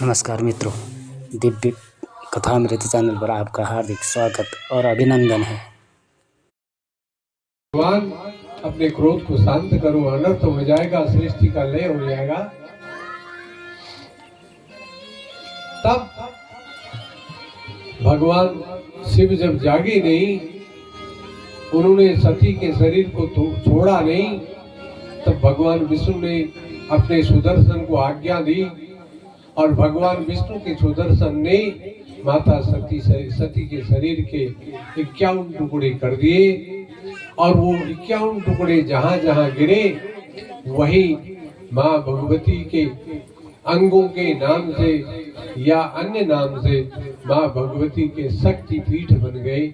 नमस्कार मित्रों, दिव्य कथामृत चैनल पर आपका हार्दिक स्वागत और अभिनंदन है। भगवान अपने क्रोध को शांत करो, अनर्थ हो जाएगा, सृष्टि का लय हो जाएगा। तब भगवान शिव जब जागे नहीं, उन्होंने सती के शरीर को छोड़ा नहीं, तब भगवान विष्णु ने अपने सुदर्शन को आज्ञा दी और भगवान विष्णु के सुदर्शन ने माता सती के शरीर के 51 टुकड़े कर दिए और वो 51 टुकड़े जहां जहां गिरे वही माँ भगवती के अंगों के नाम से या अन्य नाम से माँ भगवती के शक्ति पीठ बन गए।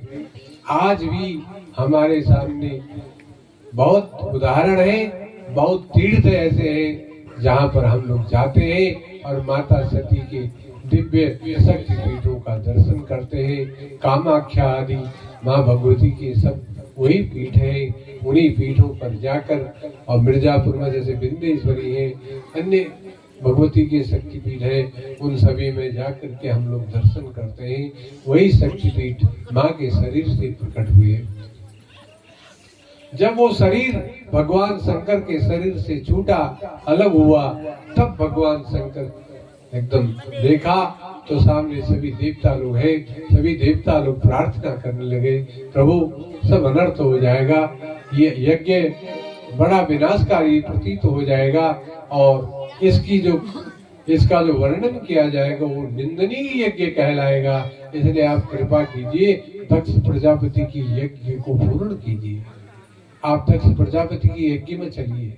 आज भी हमारे सामने बहुत उदाहरण है, बहुत तीर्थ ऐसे हैं जहाँ पर हम लोग जाते हैं और माता सती के दिव्य शक्ति पीठों का दर्शन करते हैं। कामाख्या आदि माँ भगवती के सब वही पीठ है। उन्हीं पीठों पर जाकर और मिर्जापुर में जैसे बिंदेश्वरी है, अन्य भगवती के शक्ति पीठ है, उन सभी में जाकर के हम लोग दर्शन करते हैं। वही शक्ति पीठ माँ के शरीर से प्रकट हुए। जब वो शरीर भगवान शंकर के शरीर से छूटा, अलग हुआ, तब भगवान शंकर एकदम देखा तो सामने सभी देवता लोग हैं। सभी देवता लोग प्रार्थना करने लगे, प्रभु सब अनर्थ हो जाएगा, ये यज्ञ बड़ा विनाशकारी प्रतीत हो जाएगा और इसका जो वर्णन किया जाएगा वो निंदनीय यज्ञ कहलाएगा। इसलिए आप कृपा कीजिए, दक्ष प्रजापति की यज्ञ को पूर्ण कीजिए। आप दक्ष प्रजापति की यज्ञ में चलिए।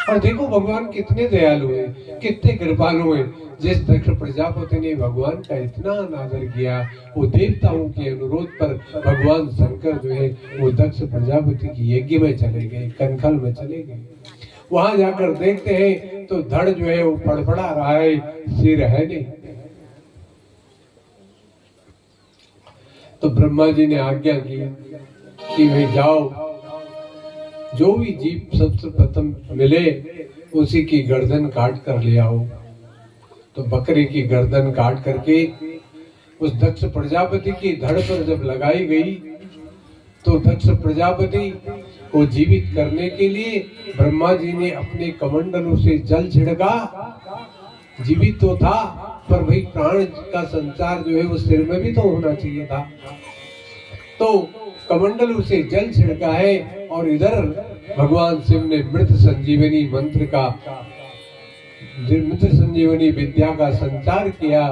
और देखो भगवान कितने दयालु हैं, कितने कृपालु हैं। जिस दक्ष प्रजापति ने भगवान का इतना अनादर किया, वो देवताओं के अनुरोध पर भगवान शंकर जो है वो दक्ष प्रजापति की यज्ञ में चले गए, कनखल में चले गए। वहां जाकर देखते हैं तो धड़ जो है वो फड़फड़ा रहा है, सिर है नहीं। तो ब्रह्मा जी ने आज्ञा की कि भाई जाओ, जो भी जीव सबसे प्रथम मिले उसी की गर्दन काट कर ले आओ। तो बकरे की गर्दन काट करके उस दक्ष प्रजापति की धड़ पर जब लगाई गई तो दक्ष प्रजापति को जीवित करने के लिए ब्रह्मा जी ने अपने कमंडलों से जल छिड़का। जीवित तो था पर भाई प्राण का संचार जो है वो सिर में भी तो होना चाहिए था। तो कमंडलों से जल छिड़का है और इधर भगवान शिव ने मृत संजीवनी मंत्र का, मृत संजीवनी विद्या का संचार किया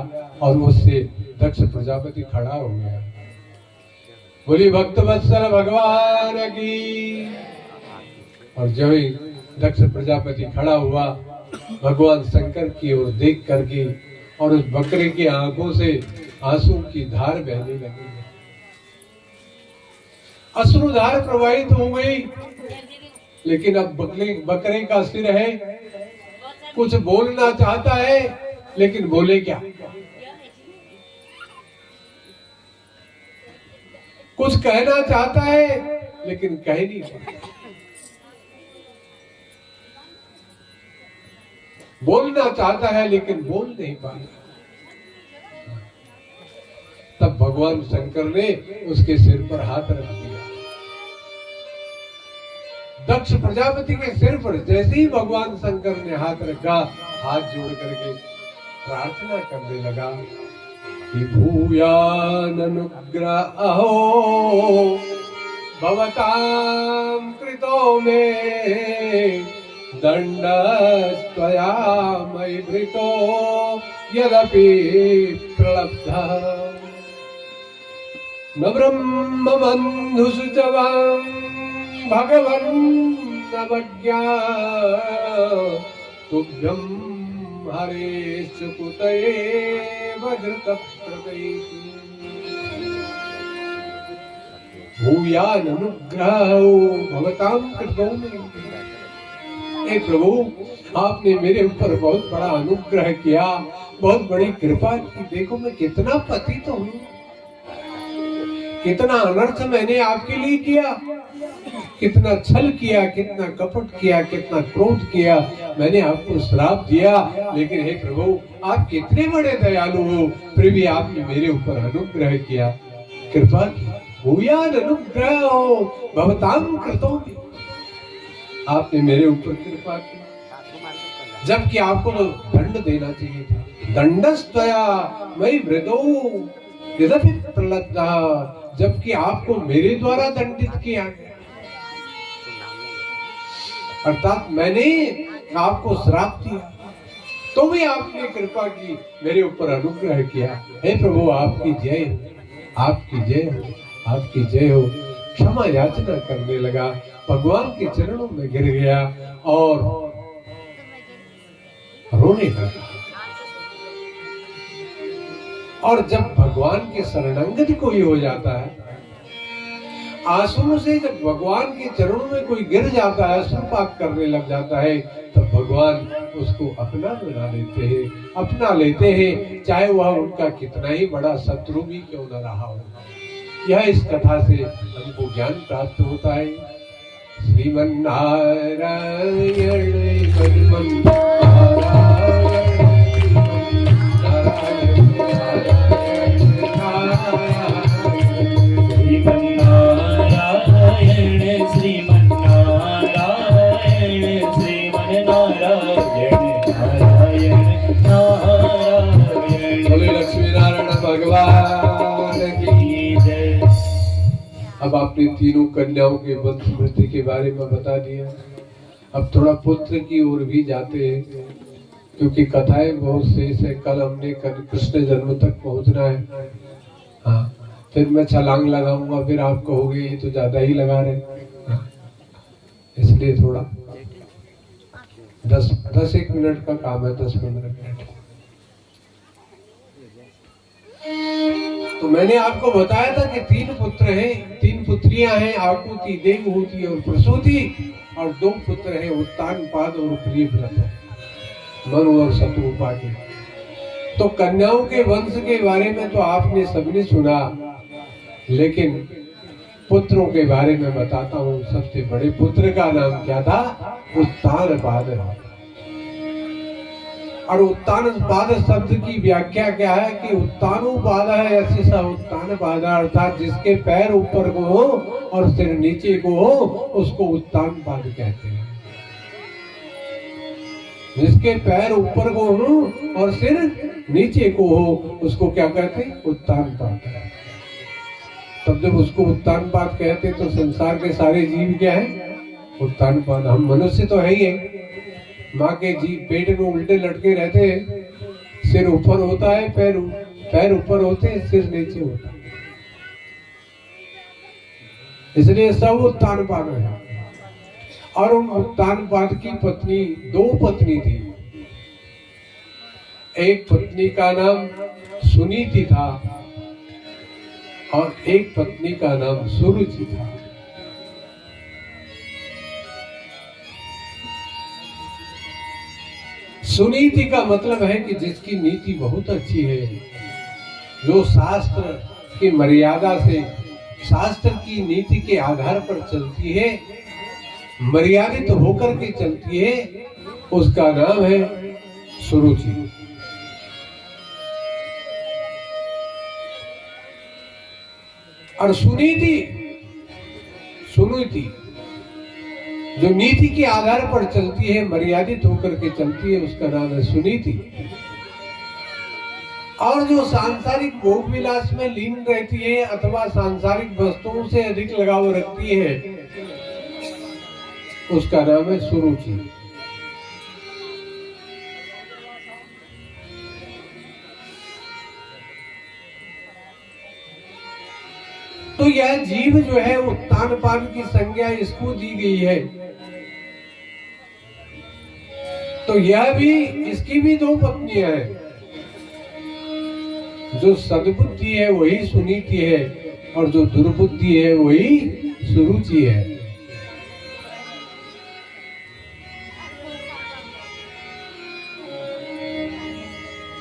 और उससे दक्ष प्रजापति खड़ा हो गया। बोली भक्त वत्सल भगवान की। और जब ही दक्ष प्रजापति खड़ा हुआ, भगवान शंकर की ओर देख करके और उस बकरे की आंखों से आंसू की धार बहने लगी। अश्रुधार प्रवाहित हो गई, लेकिन अब बकरे का सिर है, कुछ बोलना चाहता है लेकिन बोले क्या, कुछ कहना चाहता है लेकिन कह नहीं सकता। बोलना चाहता है लेकिन बोल नहीं पाता। तब भगवान शंकर ने उसके सिर पर हाथ रख दिया। दक्ष प्रजापति के सिर पर जैसे ही भगवान शंकर ने हाथ रखा, हाथ जोड़ करके प्रार्थना करने लगा कि भूयान अनुग्रहो भवतां कृतो मे दंडस्त्वया मयि भृतो यदपि प्रलब्धः न ब्रह्म बन्धुषु च भगवन् अवज्ञा तुभ्यं हरेश कुतये वज्रत प्रदैति भूयान अनुग्रहो भवतां कृतो मे। हे प्रभु, आपने मेरे ऊपर बहुत बड़ा अनुग्रह किया, बहुत बड़ी कृपा की। देखो मैं कितना पतित हूँ, कितना अनर्थ मैंने आपके लिए किया, कितना छल किया, कितना कपट किया, कितना क्रोध किया, मैंने आपको श्राप दिया। लेकिन हे प्रभु, आप कितने बड़े दयालु हो, फिर भी आपने मेरे ऊपर अनुग्रह किया, कृपा की। भूयान अनुग्रह हो भवतां कृतोपि, आपने मेरे ऊपर कृपा की, जबकि आपको तो दंड देना चाहिए था। दंडस्त्वया मयि वृदो यदपि प्रलब्धा, जबकि आपको मेरे द्वारा दंडित किया गया, अर्थात मैंने आपको श्राप दिया, तो भी आपने कृपा की, मेरे ऊपर अनुग्रह किया। हे प्रभु, आपकी जय हो, आपकी जय हो, आपकी जय हो। क्षमा याचना करने लगा, भगवान के चरणों में गिर गया और रोने लगा। और जब भगवान के शरणागत कोई हो जाता है, आंसुओं से जब भगवान के चरणों में कोई गिर जाता है, अश्रुपात करने लग जाता है, तब भगवान उसको अपना बना लेते हैं, अपना लेते हैं, चाहे वह उनका कितना ही बड़ा शत्रु भी क्यों न रहा हो। यह इस कथा से हमको ज्ञान प्राप्त होता है। श्रीमन नारायण अब आपने तीनों कन्याओं के वंश वृद्धि के बारे में बता दिया। अब थोड़ा पुत्र की ओर भी जाते हैं, क्योंकि कथाएं बहुत शेष है। कल हमने कृष्ण जन्म तक पहुंचना है। हाँ, फिर मैं छलांग लगाऊंगा, फिर आप कहोगे ये तो ज्यादा ही लगा रहे। हाँ, इसलिए थोड़ा 10-1 मिनट का काम है, 10-15 मिनट। तो मैंने आपको बताया था कि 3 पुत्र हैं, 3 पुत्रियां हैं, आकुति, देवहूति और प्रसूति, और 2 पुत्र हैं, उत्तानपाद और प्रियव्रत, मनु और शत्रुपा के। तो कन्याओं के वंश के बारे में तो आपने सबने सुना, लेकिन पुत्रों के बारे में बताता हूँ। सबसे बड़े पुत्र का नाम क्या था? उत्तानपाद। और उत्तानपाद शब्द की व्याख्या क्या है कि उत्तानुपाद है, ऐसे सा उत्तानपाद, अर्थात जिसके पैर ऊपर को हो और सिर नीचे को हो, उसको उत्तानपाद कहते हैं। जिसके पैर ऊपर को हो और सिर नीचे को हो, उसको क्या कहते हैं? उत्तानपाद। तब जब उसको उत्तानपाद कहते तो संसार के सारे जीव क्या है? उत्तानपाद। हम मनुष्य तो है ही है, माँ के जीव पेट में उल्टे लटके रहते हैं, सिर ऊपर होता है, पैर ऊपर होते हैं, सिर नीचे होता है, इसलिए सब उत्तानपाद है। और उन उत्तानपाद की पत्नी, 2 पत्नी थी। एक पत्नी का नाम सुनीति था और एक पत्नी का नाम सुरुचि था। सुनीति का मतलब है कि जिसकी नीति बहुत अच्छी है, जो शास्त्र की मर्यादा से, शास्त्र की नीति के आधार पर चलती है, मर्यादित होकर के चलती है, उसका नाम है सुरुचि। और सुनीति जो नीति के आधार पर चलती है, मर्यादित होकर के चलती है, उसका नाम है सुनीति। और जो सांसारिक भोग विलास में लीन रहती है अथवा सांसारिक वस्तुओं से अधिक लगाव रखती है, उसका नाम है सुरुचि। तो यह जीव जो है, उत्तानपाद की संज्ञा इसको दी गई है। तो यह भी, इसकी भी 2 पत्नियां हैं। जो सद्बुद्धि है वही सुनीति है, और जो दुर्बुद्धि है वही सुरुचि है।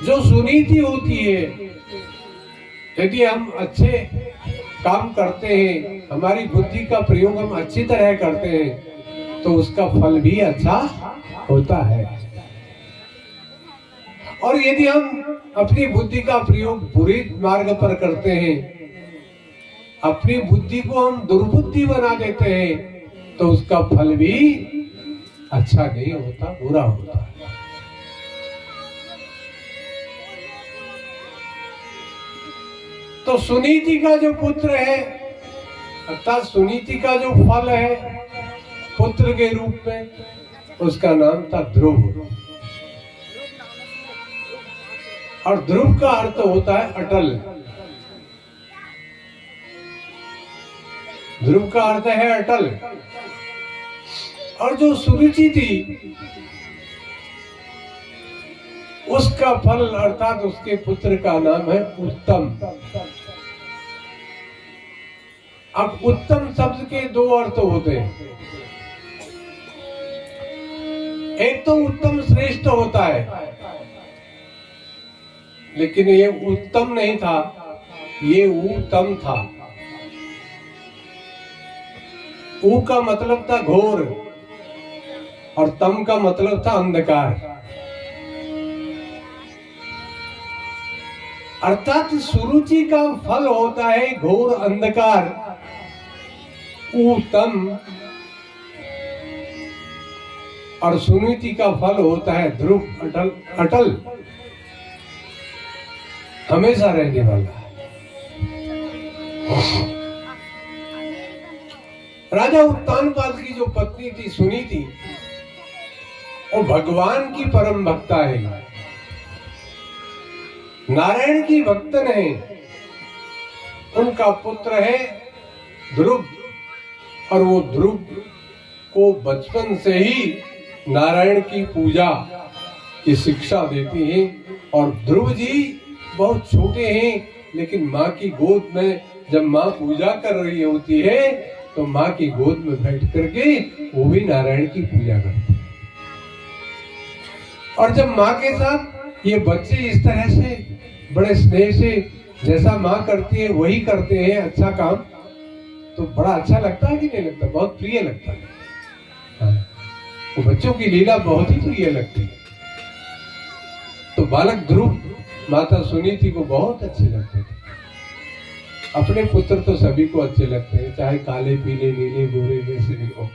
जो सुनीति होती है, यदि हम अच्छे काम करते हैं, हमारी बुद्धि का प्रयोग हम अच्छी तरह करते हैं, तो उसका फल भी अच्छा होता है। और यदि हम अपनी बुद्धि का प्रयोग बुरे मार्ग पर करते हैं, अपनी बुद्धि को हम दुर्बुद्धि बना देते हैं, तो उसका फल भी अच्छा नहीं होता, बुरा होता है। तो सुनीति का जो पुत्र है, अर्थात सुनीति का जो फल है पुत्र के रूप में, उसका नाम था ध्रुव। और ध्रुव का अर्थ होता है अटल। ध्रुव का अर्थ है अटल। और जो सुरुचि थी, उसका फल अर्थात उसके पुत्र का नाम है उत्तम। अब उत्तम शब्द के दो अर्थ होते हैं। एक तो उत्तम श्रेष्ठ होता है, लेकिन ये उत्तम नहीं था, ये उत्तम था। ऊ का मतलब था घोर और तम का मतलब था अंधकार। अर्थात सुरुचि का फल होता है घोर अंधकार, उत्तम, और सुनीति का फल होता है ध्रुव, अटल। अटल हमेशा रहने वाला है। राजा उत्तानपाद की जो पत्नी थी सुनीति, वो भगवान की परम भक्ता है, नारायण की भक्तन है। उनका पुत्र है ध्रुव, और वो ध्रुव को बचपन से ही नारायण की पूजा की शिक्षा देती है। और ध्रुव जी बहुत छोटे हैं, लेकिन माँ की गोद में जब माँ पूजा कर रही होती है, तो माँ की गोद में बैठ करके वो भी नारायण की पूजा करते हैं। और जब माँ के साथ ये बच्चे इस तरह से बड़े स्नेह से जैसा माँ करती है वही करते हैं अच्छा काम, तो बड़ा अच्छा लगता है कि नहीं लगता? बहुत प्रिय लगता है। तो बच्चों की लीला बहुत ही प्रिय लगती है। तो बालक ध्रुव माता सुनीति को बहुत अच्छे लगते थे। अपने पुत्र तो सभी को अच्छे लगते हैं, चाहे काले पीले नीले गोरे जैसे भी हो।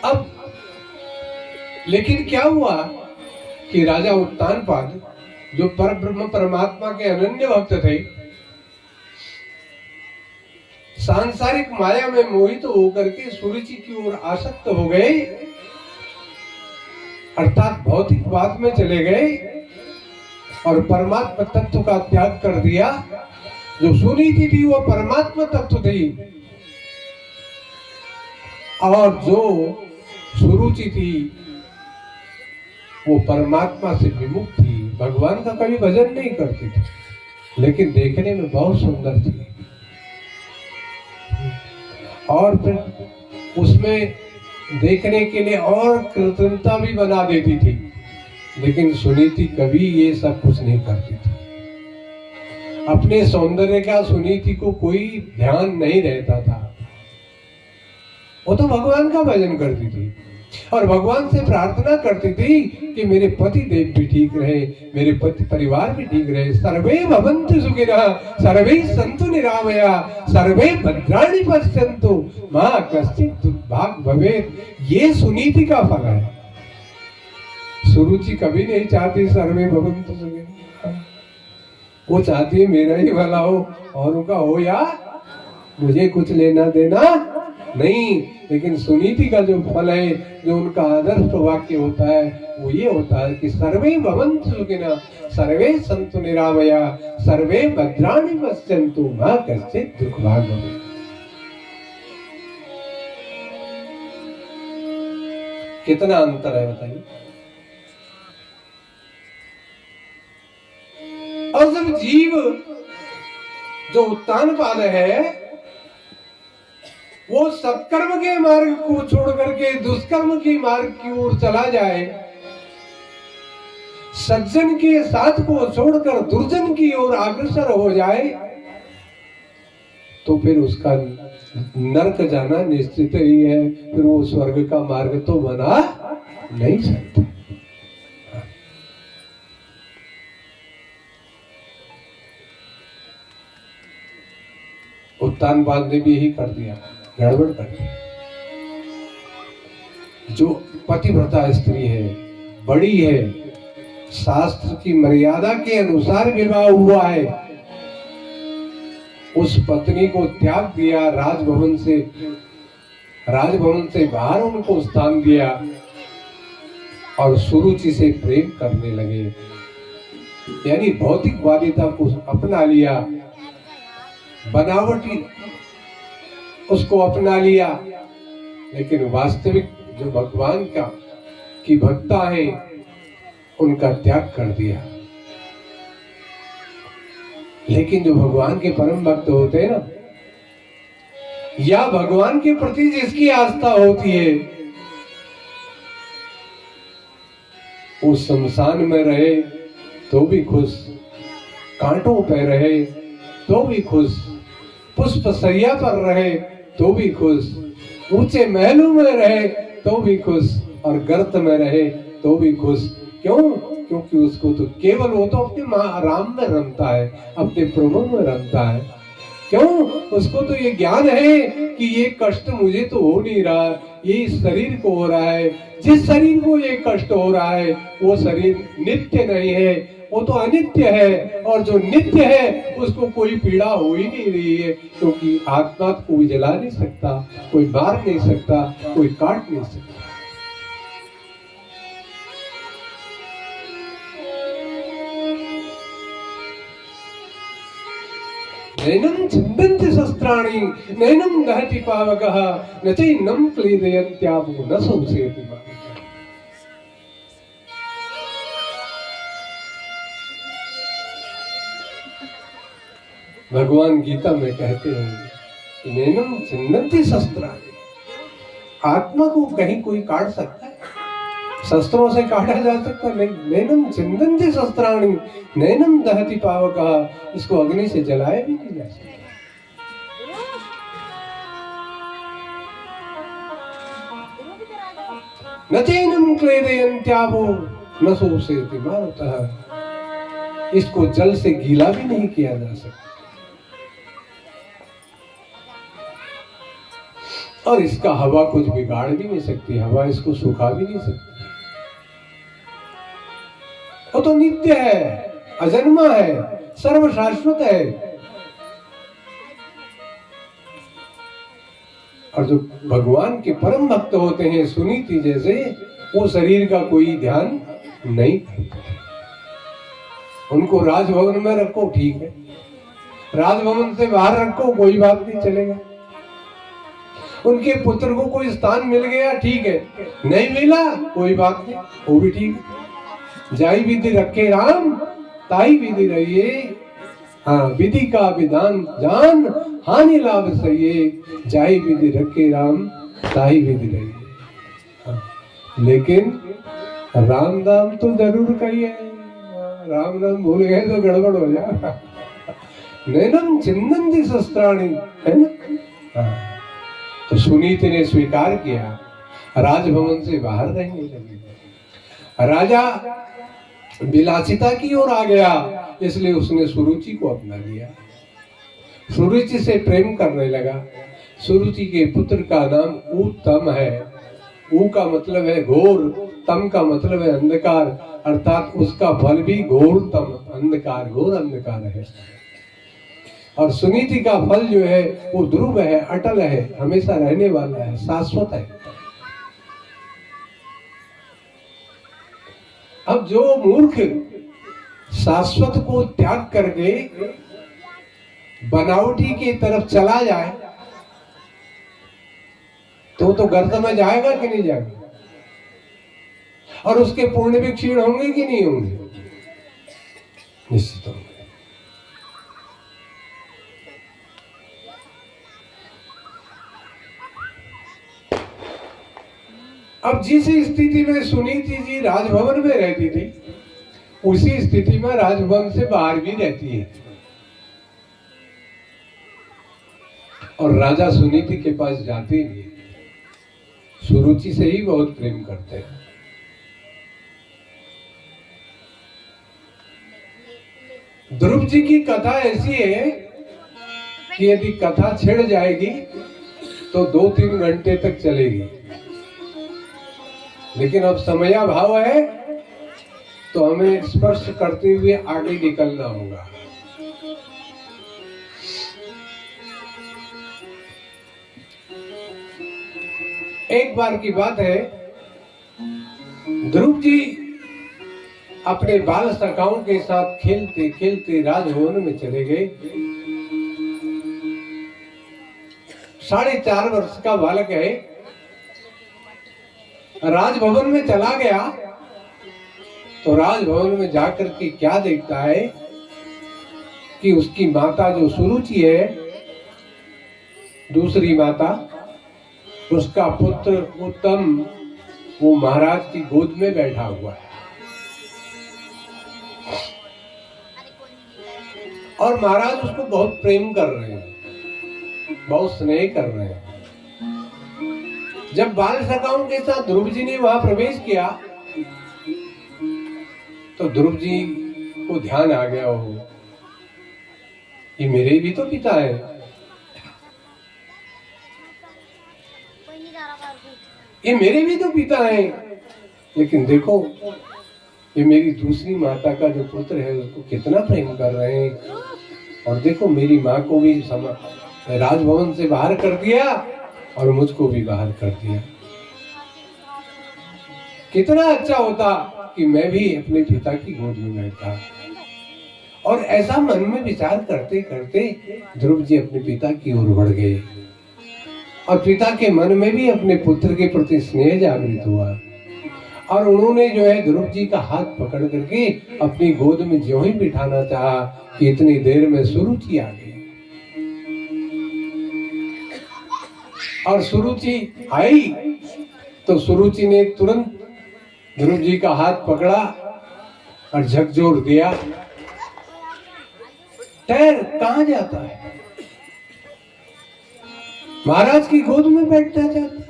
अब लेकिन क्या हुआ कि राजा उत्तानपाद जो परब्रह्म परमात्मा के अनन्य भक्त थे, सांसारिक माया में मोहित होकर के सुरुचि की ओर आसक्त हो गए, अर्थात भौतिकवाद में चले गए और परमात्मा तत्व का त्याग कर दिया। जो सुनीति थी वो परमात्मा तत्व थी, और जो सुरुचि थी वो परमात्मा से विमुख थी, भगवान का कभी भजन नहीं करती थी, लेकिन देखने में बहुत सुंदर थी। और फिर उसमें देखने के लिए और कृत्रिमता भी बना देती थी, लेकिन सुनीति कभी ये सब कुछ नहीं करती थी। अपने सौंदर्य का सुनीति को कोई ध्यान नहीं रहता था। वो तो भगवान का भजन करती थी और भगवान से प्रार्थना करती थी कि मेरे पति देव भी ठीक रहे, मेरे पति परिवार भी ठीक रहे। सर्वे भवन्तु सुखिनः, सर्वे सन्तु निरामया, सर्वे भद्राणि पश्यन्तु, मा कश्चित् दुर्भाग् भवेत्। ये सुनीति का फल है। सुरुचि कभी नहीं चाहती सर्वे भवन्तु सुखिनः, वो चाहती है मेरा ही भला हो, औरों का हो या मुझे कुछ लेना देना नहीं। लेकिन सुनीति का जो फल है, जो उनका आदर्श वाक्य होता है, वो ये होता है कि सर्वे भवन्तु सुखिनः, सर्वे सन्तु निरामया, सर्वे भद्राणि पश्यन्तु, मा कश्चित् दुर्भाग् भवेत्। कितना अंतर है बताइए। और जब जीव जो उत्तानपाद है वो सत्कर्म के मार्ग को छोड़ करके दुष्कर्म के मार्ग की ओर चला जाए, सज्जन के साथ को छोड़कर दुर्जन की ओर अग्रसर हो जाए, तो फिर उसका नरक जाना निश्चित ही है। फिर वो स्वर्ग का मार्ग तो बना नहीं सकता। उत्तानपाद ने भी यही कर दिया, गड़बड़ कर दी। जो पतिव्रता स्त्री है, बड़ी है, शास्त्र की मर्यादा के अनुसार विवाह हुआ है, उस पत्नी को त्याग दिया, राजभवन से बाहर उनको स्थान दिया और सुरुचि से प्रेम करने लगे, यानी भौतिकवादिता को अपना लिया, बनावटी उसको अपना लिया, लेकिन वास्तविक जो भगवान की भक्ता है उनका त्याग कर दिया। लेकिन जो भगवान के परम भक्त होते हैं ना, या भगवान के प्रति जिसकी आस्था होती है, वो शमशान में रहे तो भी खुश, कांटों पे रहे तो भी खुश, पुष्प सैया पर रहे तो भी खुश, ऊंचे महलों में रहे तो भी खुश, और गर्त में रहे तो भी खुश। क्यों? क्योंकि उसको तो केवल, वो तो अपने राम में रमता है, अपने प्रभु में रमता है। क्यों? उसको तो ये ज्ञान है कि ये कष्ट मुझे तो हो नहीं रहा, ये इस शरीर को हो रहा है। जिस शरीर को ये कष्ट हो रहा है वो शरीर नित्य नहीं है, वो तो अनित्य है, और जो नित्य है उसको कोई पीड़ा हो ही नहीं रही है, क्योंकि आत्मा को कोई जला नहीं सकता, कोई मार नहीं सकता, कोई काट नहीं सकता। नैनं छिन्दन्ति शस्त्राणि नैनं दहति पावकः न चैनं क्लेदयन्त्यापो न संसेति मारुतः। भगवान गीता में कहते हैं नैनं छिन्दन्ति शस्त्राणि, आत्मा को कहीं कोई काट सकता है? शस्त्रों से काटा जा सकता नहीं। नैनं छिन्दन्ति शस्त्राणि नैनं दहति पावकः, इसको अग्नि से जलाया भी नहीं जा सकता। न चैनं क्लेदयन्त्यापो न शोषयति मारुतः, इसको जल से गीला भी नहीं किया जा सकता, और इसका हवा कुछ बिगाड़ भी नहीं सकती, हवा इसको सुखा भी नहीं सकती। वो तो नित्य है, अजन्मा है, सर्वशाश्वत है। और जो भगवान के परम भक्त होते हैं, सुनीति जैसे, वो शरीर का कोई ध्यान नहीं करते। उनको राजभवन में रखो ठीक है, राजभवन से बाहर रखो कोई बात नहीं, चलेगा। उनके पुत्र को कोई स्थान मिल गया ठीक है, नहीं मिला कोई बात नहीं, वो भी ठीक है। जाई विधि रखे राम ताई विधि रहिए, हाँ विधि का विधान जान हानि लाभ सहिए, जाई विधि रखे राम ताई विधि रहिए। हाँ, लेकिन राम नाम तो जरूर कहिए, राम नाम भूल गए तो गड़बड़ हो जाए। नैनं छिन्दन्ति शस्त्राणि, है ना? हाँ, तो सुनीति ने स्वीकार किया, राजभवन से बाहर रहने लगी। राजा विलासिता की ओर आ गया, इसलिए उसने सुरुचि को अपना लिया, सुरुचि से प्रेम करने लगा। सुरुचि के पुत्र का नाम उत्तम है। ऊ का मतलब है घोर, तम का मतलब है अंधकार, अर्थात उसका फल भी घोरतम, अंधकार, घोर अंधकार है। और सुनीति का फल जो है वो ध्रुव है, अटल है, हमेशा रहने वाला है, शाश्वत है। अब जो मूर्ख शाश्वत को त्याग करके बनावटी की तरफ चला जाए तो गर्त में जाएगा कि नहीं जाएगा? और उसके पुण्य भी क्षीण होंगे कि नहीं होंगे? निश्चित होंगे। अब जिस स्थिति में सुनीति जी राजभवन में रहती थी, उसी स्थिति में राजभवन से बाहर भी रहती है। और राजा सुनीति के पास जाते ही सुरुचि से ही बहुत प्रेम करते हैं। ध्रुव जी की कथा ऐसी है कि यदि कथा छिड़ जाएगी तो 2-3 घंटे तक चलेगी, लेकिन अब समयाभाव है तो हमें स्पर्श करते हुए आगे निकलना होगा। एक बार की बात है, ध्रुव जी अपने बाल सखाओं के साथ खेलते खेलते राजभवन में चले गए। 4.5 वर्ष का बालक है, राजभवन में चला गया तो राजभवन में जाकर के क्या देखता है कि उसकी माता जो सुरुचि है, दूसरी माता, उसका पुत्र उत्तम वो महाराज की गोद में बैठा हुआ है और महाराज उसको बहुत प्रेम कर रहे हैं, बहुत स्नेह कर रहे हैं। जब बाल सखाओं के साथ ध्रुव जी ने वहां प्रवेश किया तो ध्रुव जी को ध्यान आ गया हो, ये मेरे भी तो पिता है, ये मेरे भी तो पिता है, लेकिन देखो ये मेरी दूसरी माता का जो पुत्र है उसको कितना प्रेम कर रहे हैं। और देखो मेरी माँ को भी राजभवन से बाहर कर दिया और मुझको भी बाहर कर दिया। कितना अच्छा होता कि मैं भी अपने पिता की गोद में बैठा। और ऐसा मन में विचार करते करते ध्रुव जी अपने पिता की ओर बढ़ गए और पिता के मन में भी अपने पुत्र के प्रति स्नेह जागृत हुआ और उन्होंने जो है ध्रुव जी का हाथ पकड़ करके अपनी गोद में ज्यों ही बिठाना चाहा कि इतनी देर में सुरुचि आ गई। और सुरुचि आई तो सुरुचि ने तुरंत ध्रुव जी का हाथ पकड़ा और झकझोर दिया। ठहर, कहां जाता है? महाराज की गोद में बैठना चाहता है?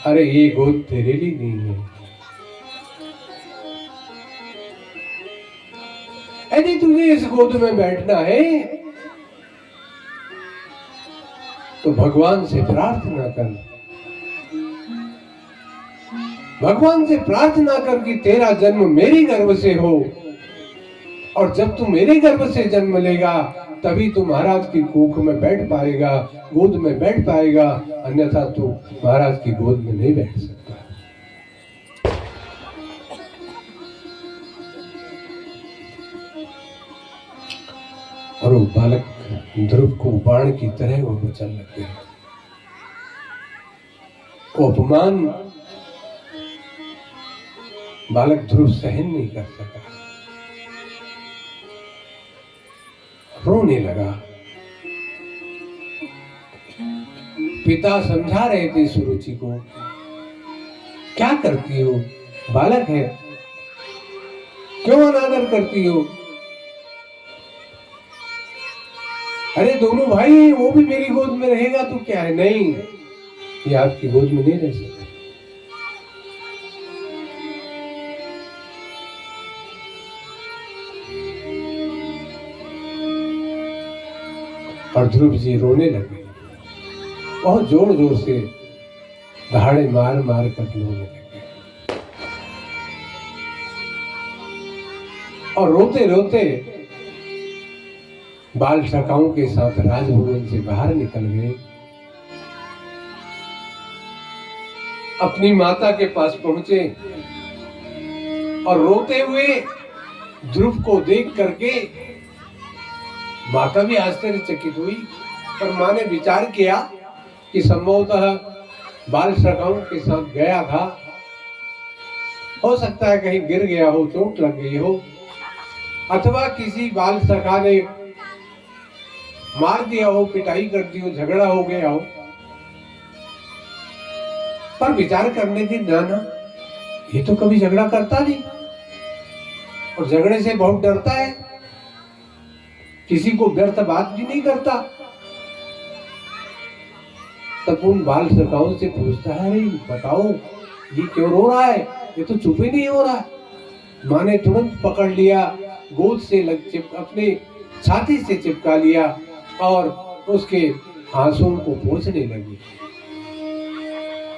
अरे ये गोद तेरे लिए नहीं है। यदि तुझे इस गोद में बैठना है तो भगवान से प्रार्थना कर, भगवान से प्रार्थना कर कि तेरा जन्म मेरे गर्भ से हो, और जब तू मेरे गर्भ से जन्म लेगा तभी तू महाराज की कोख में बैठ पाएगा, गोद में बैठ पाएगा, अन्यथा तू महाराज की गोद में नहीं बैठ सकता। और वो बालक ध्रुव को बाण की तरह वो बचन लगे। वो अपमान बालक ध्रुव सहन नहीं कर सका, रोने लगा। पिता समझा रहे थे सुरुचि को, क्या करती हो, बालक है, क्यों अनादर करती हो? अरे दोनों भाई हैं, वो भी मेरी गोद में रहेगा तो क्या है? नहीं, ये आपकी गोद में नहीं रह सकता। और ध्रुव जी रोने लगे, बहुत जोर जोर से दहाड़े मार मार कर रोने लगे। और रोते रोते बाल सखाओं के साथ राजभवन से बाहर निकल गए। अपनी माता के पास पहुंचे और रोते हुए ध्रुव को देख करके माता भी आश्चर्यचकित हुई। पर माँ ने विचार किया कि संभवतः बाल सखाओं के साथ गया था, हो सकता है कहीं गिर गया हो, चोट लग गई हो, अथवा किसी बाल सखा ने मार दिया हो, पिटाई कर दी हो, झगड़ा हो गया हो। पर विचार करने की ना ये तो कभी झगड़ा करता नहीं और झगड़े से बहुत डरता है, किसी को व्यर्थ बात भी नहीं करता। तब उन बाल सखाओं से पूछता है, अरे बताओ ये क्यों रो रहा है, ये तो चुप ही नहीं हो रहा। माँ ने तुरंत पकड़ लिया, गोद से अपने छाती से चिपका लिया और उसके आंसुओं को पोंछने लगी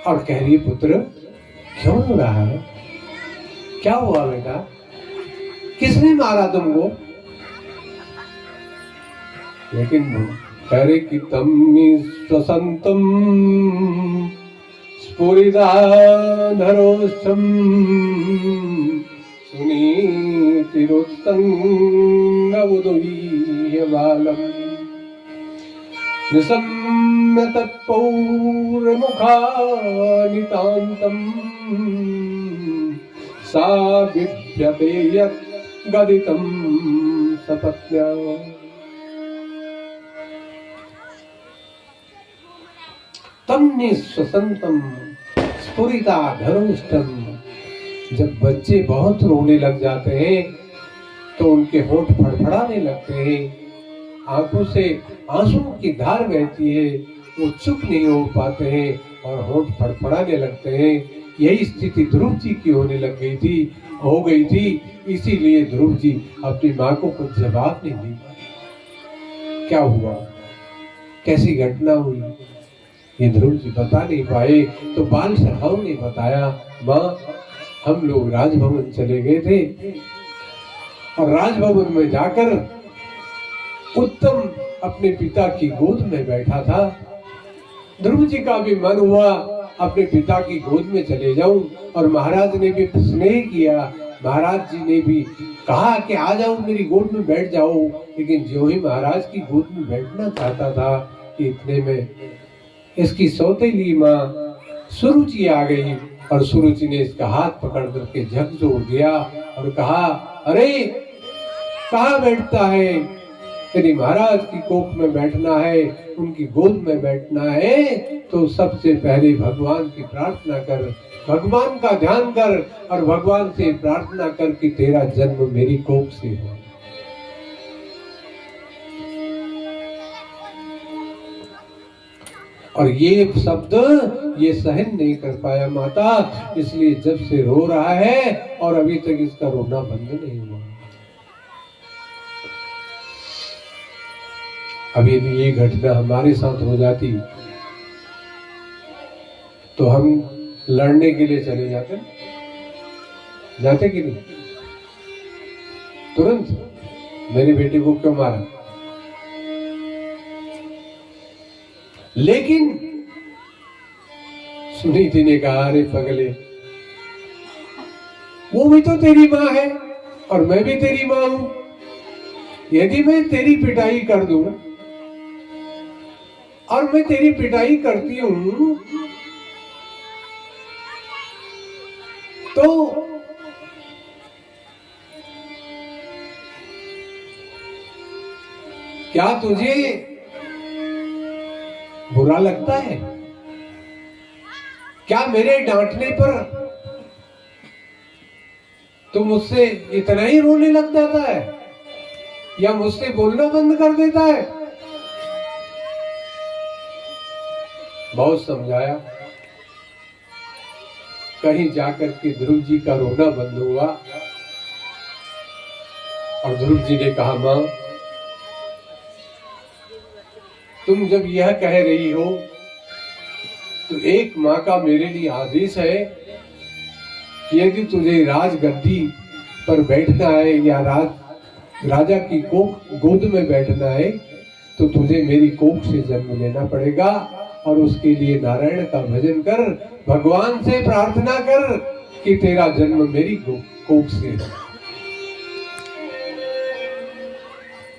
और कह रही, पुत्र क्यों रो रहा है, क्या हुआ बेटा, किसने मारा तुमको? लेकिन कह रहे कि तम्मी स्वसंतम स्फुरिदाधरोष्ठम सुनीतिरुत्तंगवुदुह्य बालम निशम्य तत्पौरमुखानितान्तं सा बिभ्यते यत् गदितं सपत्न्या। तम्नि स्वसंतम स्फुरिताधरोष्ठम। जब बच्चे बहुत रोने लग जाते हैं तो उनके होंठ फड़फड़ाने लगते हैं, आंखों से आंसुओं की धार बहती है, वो चुप नहीं हो पाते हैं और होंठ फड़फड़ाने लगते हैं। यही स्थिति ध्रुव जी की हो गई थी। इसीलिए ध्रुव जी अपनी माँ को कुछ जवाब नहीं दे पाए। क्या हुआ, कैसी घटना हुई, ये ध्रुव जी बता नहीं पाए। तो बाल सखाओं ने बताया, माँ हम लोग राजभवन चले गए थे और राजभवन में जाकर उत्तम अपने पिता की गोद में बैठा था। ध्रुव जी का भी मन हुआ अपने पिता की गोद में चले जाऊं और महाराज ने भी स्नेह किया, महाराज जी ने भी कहा कि आ जाओ मेरी गोद में बैठ जाओ। लेकिन जो ही महाराज की गोद में बैठना चाहता था कि इतने में इसकी सौतेली माँ सुरुचि आ गई और सुरुचि ने इसका हाथ पकड़ करके झकझोर दिया और कहा, अरे कहाँ बैठता है, यदि महाराज की कोख में बैठना है, उनकी गोद में बैठना है तो सबसे पहले भगवान की प्रार्थना कर, भगवान का ध्यान कर और भगवान से प्रार्थना कर कि तेरा जन्म मेरी कोख से हो। और ये शब्द ये सहन नहीं कर पाया माता, इसलिए जब से रो रहा है और अभी तक इसका रोना बंद नहीं हुआ। अभी यदि ये घटना हमारे साथ हो जाती तो हम लड़ने के लिए चले जाते कि नहीं, तुरंत मेरी बेटी को क्यों मारा। लेकिन सुनीति ने कहा, अरे पगले, वो भी तो तेरी माँ है और मैं भी तेरी माँ हूं, यदि मैं तेरी पिटाई कर दूं और मैं तेरी पिटाई करती हूं तो क्या तुझे बुरा लगता है? क्या मेरे डांटने पर तू मुझसे इतना ही रोने लग जाता है या मुझसे बोलना बंद कर देता है? बहुत समझाया, कहीं जाकर के ध्रुव जी का रोना बंद हुआ और ध्रुव जी ने कहा, मां तुम जब यह कह रही हो तो एक माँ का मेरे लिए आदेश है कि यदि तुझे राजगद्दी पर बैठना है या राजा की गोद में बैठना है तो तुझे मेरी कोख से जन्म लेना पड़ेगा और उसके लिए नारायण का भजन कर, भगवान से प्रार्थना कर कि तेरा जन्म मेरी कोख से हो।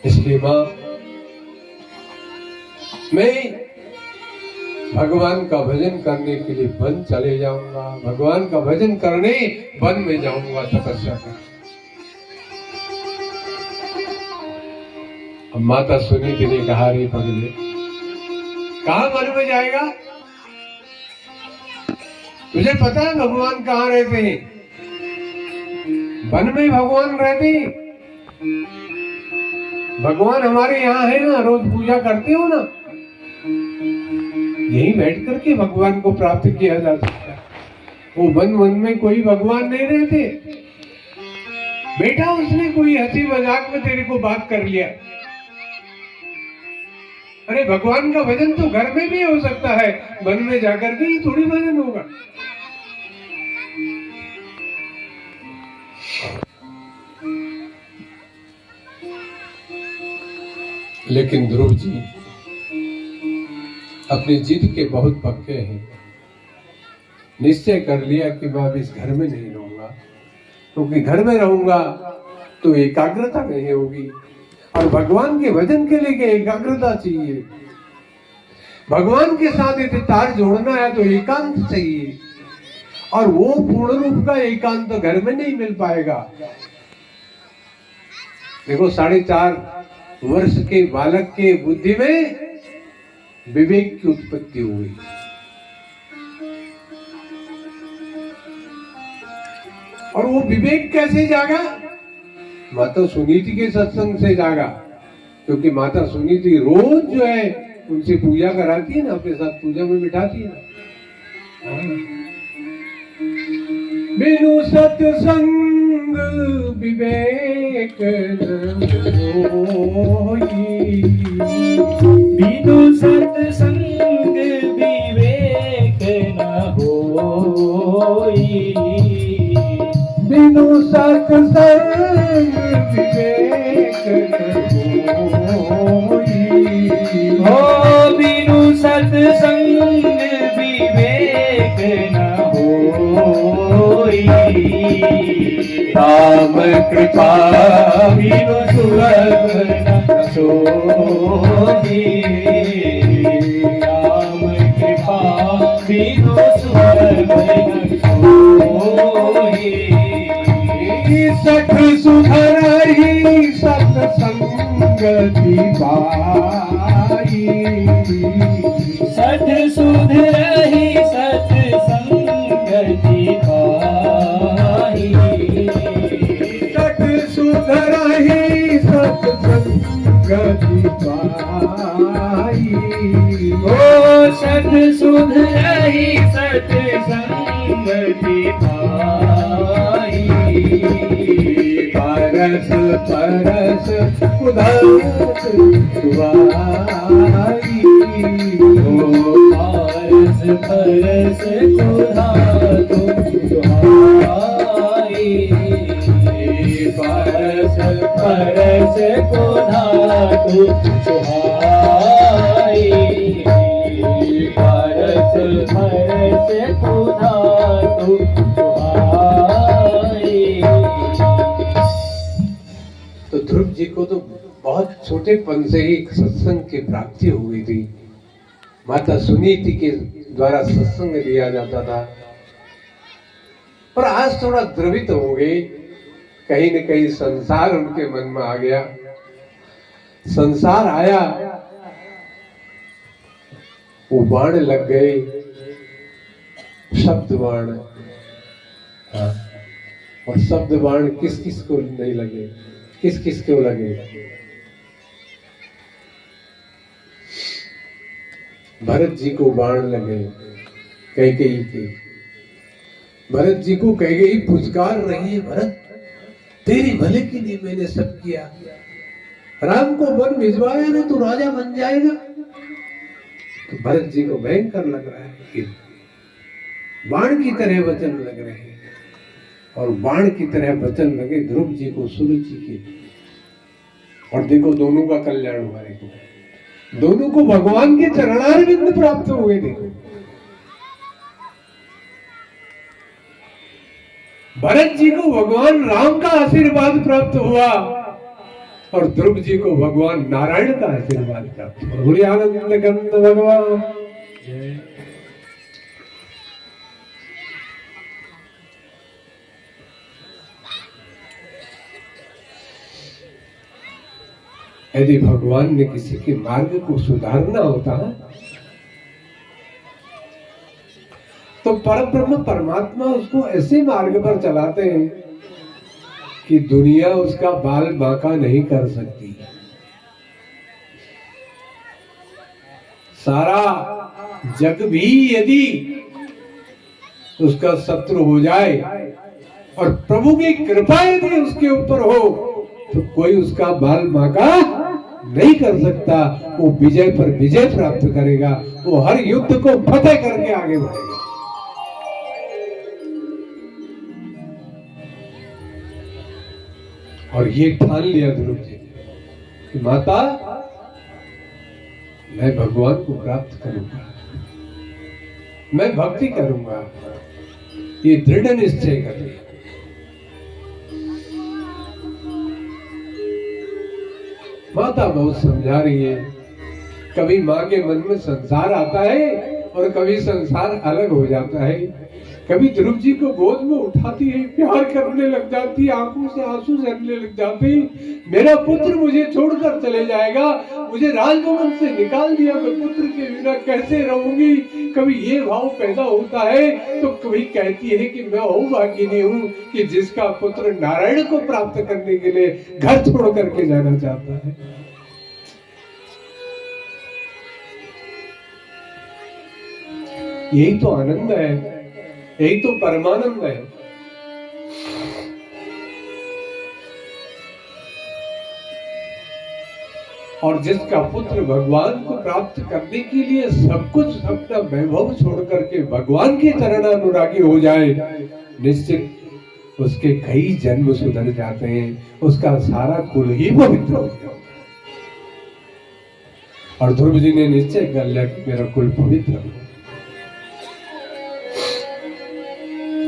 इसलिए मां मैं भगवान का भजन करने के लिए वन चले जाऊंगा, भगवान का भजन करने वन में जाऊंगा तपस्या कर। अब माता सुनीति ने कहा, रे पगले, कहां वन में जाएगा? तुझे पता है भगवान कहाँ रहते हैं? वन में भगवान रहते हैं। भगवान हमारे यहाँ है ना, रोज पूजा करते हो ना, यहीं बैठ करके भगवान को प्राप्त किया जा सकता है। वो वन में कोई भगवान नहीं रहते। बेटा उसने कोई हंसी मजाक में तेरे को बात कर लिया, अरे भगवान का भजन तो घर में भी हो सकता है, वन में जाकर के ही थोड़ी भजन होगा। लेकिन ध्रुव जी अपनी जिद के बहुत पक्के हैं। निश्चय कर लिया कि मैं अब इस घर में नहीं रहूंगा, क्योंकि घर में रहूंगा तो एकाग्रता नहीं होगी, और भगवान के भजन के लिए एकाग्रता चाहिए। भगवान के साथ यदि तार जोड़ना है तो एकांत चाहिए, और वो पूर्ण रूप का एकांत तो घर में नहीं मिल पाएगा। देखो 4.5 वर्ष के बालक के बुद्धि में विवेक की उत्पत्ति हुई, और वो विवेक कैसे जागा? माता सुनीति के सत्संग से जागा, क्योंकि माता सुनीति रोज जो है उनसे पूजा कराती है ना, अपने साथ पूजा में बिठाती है ना। बिनु सत्संग विवेक न होई, बिनु सत्संग विवेक न होई, बिनु सत्संग विवेक न होई, हो बिनु सत्संग विवेक न होई, राम कृपा बिनु सुलभ न सोई, राम कृपा बिनु सुलभ न सोई, सठ सुधरहि सत्संगति पाई, सठ सुधरहि सत्संगति पाई, सठ सुधरहि सत्संगति पाई, ओ सठ सुधरहि सत्संगति पाई, परस परस उदास सुहाई, ओ पारस परस कुधातु सुहाई, पारस परस कुधातु सुहाई, पारस परस कुधातु सुहाई। तो ध्रुव जी को तो बहुत छोटेपन से ही सत्संग की प्राप्ति हो गई थी। माता सुनीति के द्वारा सत्संग दिया जाता था, पर आज थोड़ा द्रवित हो गए। कहीं न कहीं संसार उनके मन में आ गया। संसार आया, वो बाण लग गए, शब्द बाण। और शब्द बाण किस किस को नहीं लगे, किस किस को लगे? भरत जी को बाण लगे, कैकेयी के। भरत जी को कैकेयी पुचकार रही है, भरत तेरे भले के लिए मैंने सब किया, राम को वन भिजवाया ना तो राजा बन जाएगा। तो भरत जी को भयंकर लग रहा है कि बाण की तरह वचन लग रहे हैं, और बाण की तरह वचन लगे ध्रुव जी को, सुरुचि के। और देखो दोनों का कल्याण हुआ, देखो दोनों को भगवान के चरणारविंद प्राप्त हुए। देखो भरत जी को भगवान राम का आशीर्वाद प्राप्त हुआ, और ध्रुव जी को भगवान नारायण का आशीर्वाद प्राप्त हुआ। बोलिए आनंद गंध भगवान। यदि भगवान ने किसी के मार्ग को सुधारना होता है तो परब्रह्म परमात्मा उसको ऐसे मार्ग पर चलाते हैं कि दुनिया उसका बाल बांका नहीं कर सकती। सारा जग भी यदि उसका शत्रु हो जाए और प्रभु की कृपा यदि उसके ऊपर हो तो कोई उसका बाल बांका नहीं कर सकता। वो विजय पर विजय प्राप्त करेगा, वो हर युद्ध को फतेह करके आगे बढ़ेगा। और ये ठान लिया ध्रुव जी ने कि माता मैं भगवान को प्राप्त करूंगा, मैं भक्ति करूंगा, ये दृढ़ निश्चय कर लिया। माता बहुत समझा रही है। कभी माँ के मन में संसार आता है और कभी संसार अलग हो जाता है। कभी ध्रुव जी को गोद में उठाती है, प्यार करने लग जाती, आंखों से आंसू झरने लग जाती। मेरा पुत्र मुझे छोड़कर चले जाएगा, मुझे राजभवन से निकाल दिया, मैं पुत्र के बिना कैसे रहूंगी। कभी ये भाव पैदा होता है तो कभी कहती है कि मैं भागिनी हूँ कि जिसका पुत्र नारायण को प्राप्त करने के लिए घर छोड़ करके जाना चाहता है। यही तो आनंद है, यही तो परमानंद है। और जिसका पुत्र भगवान को प्राप्त करने के लिए सब कुछ अपना वैभव छोड़ करके भगवान के चरणानुरागी हो जाए, निश्चित उसके कई जन्म सुधर जाते हैं, उसका सारा कुल ही पवित्र हो जाता है। और ध्रुव जी ने निश्चय कर लिया कि मेरा कुल पवित्र हो।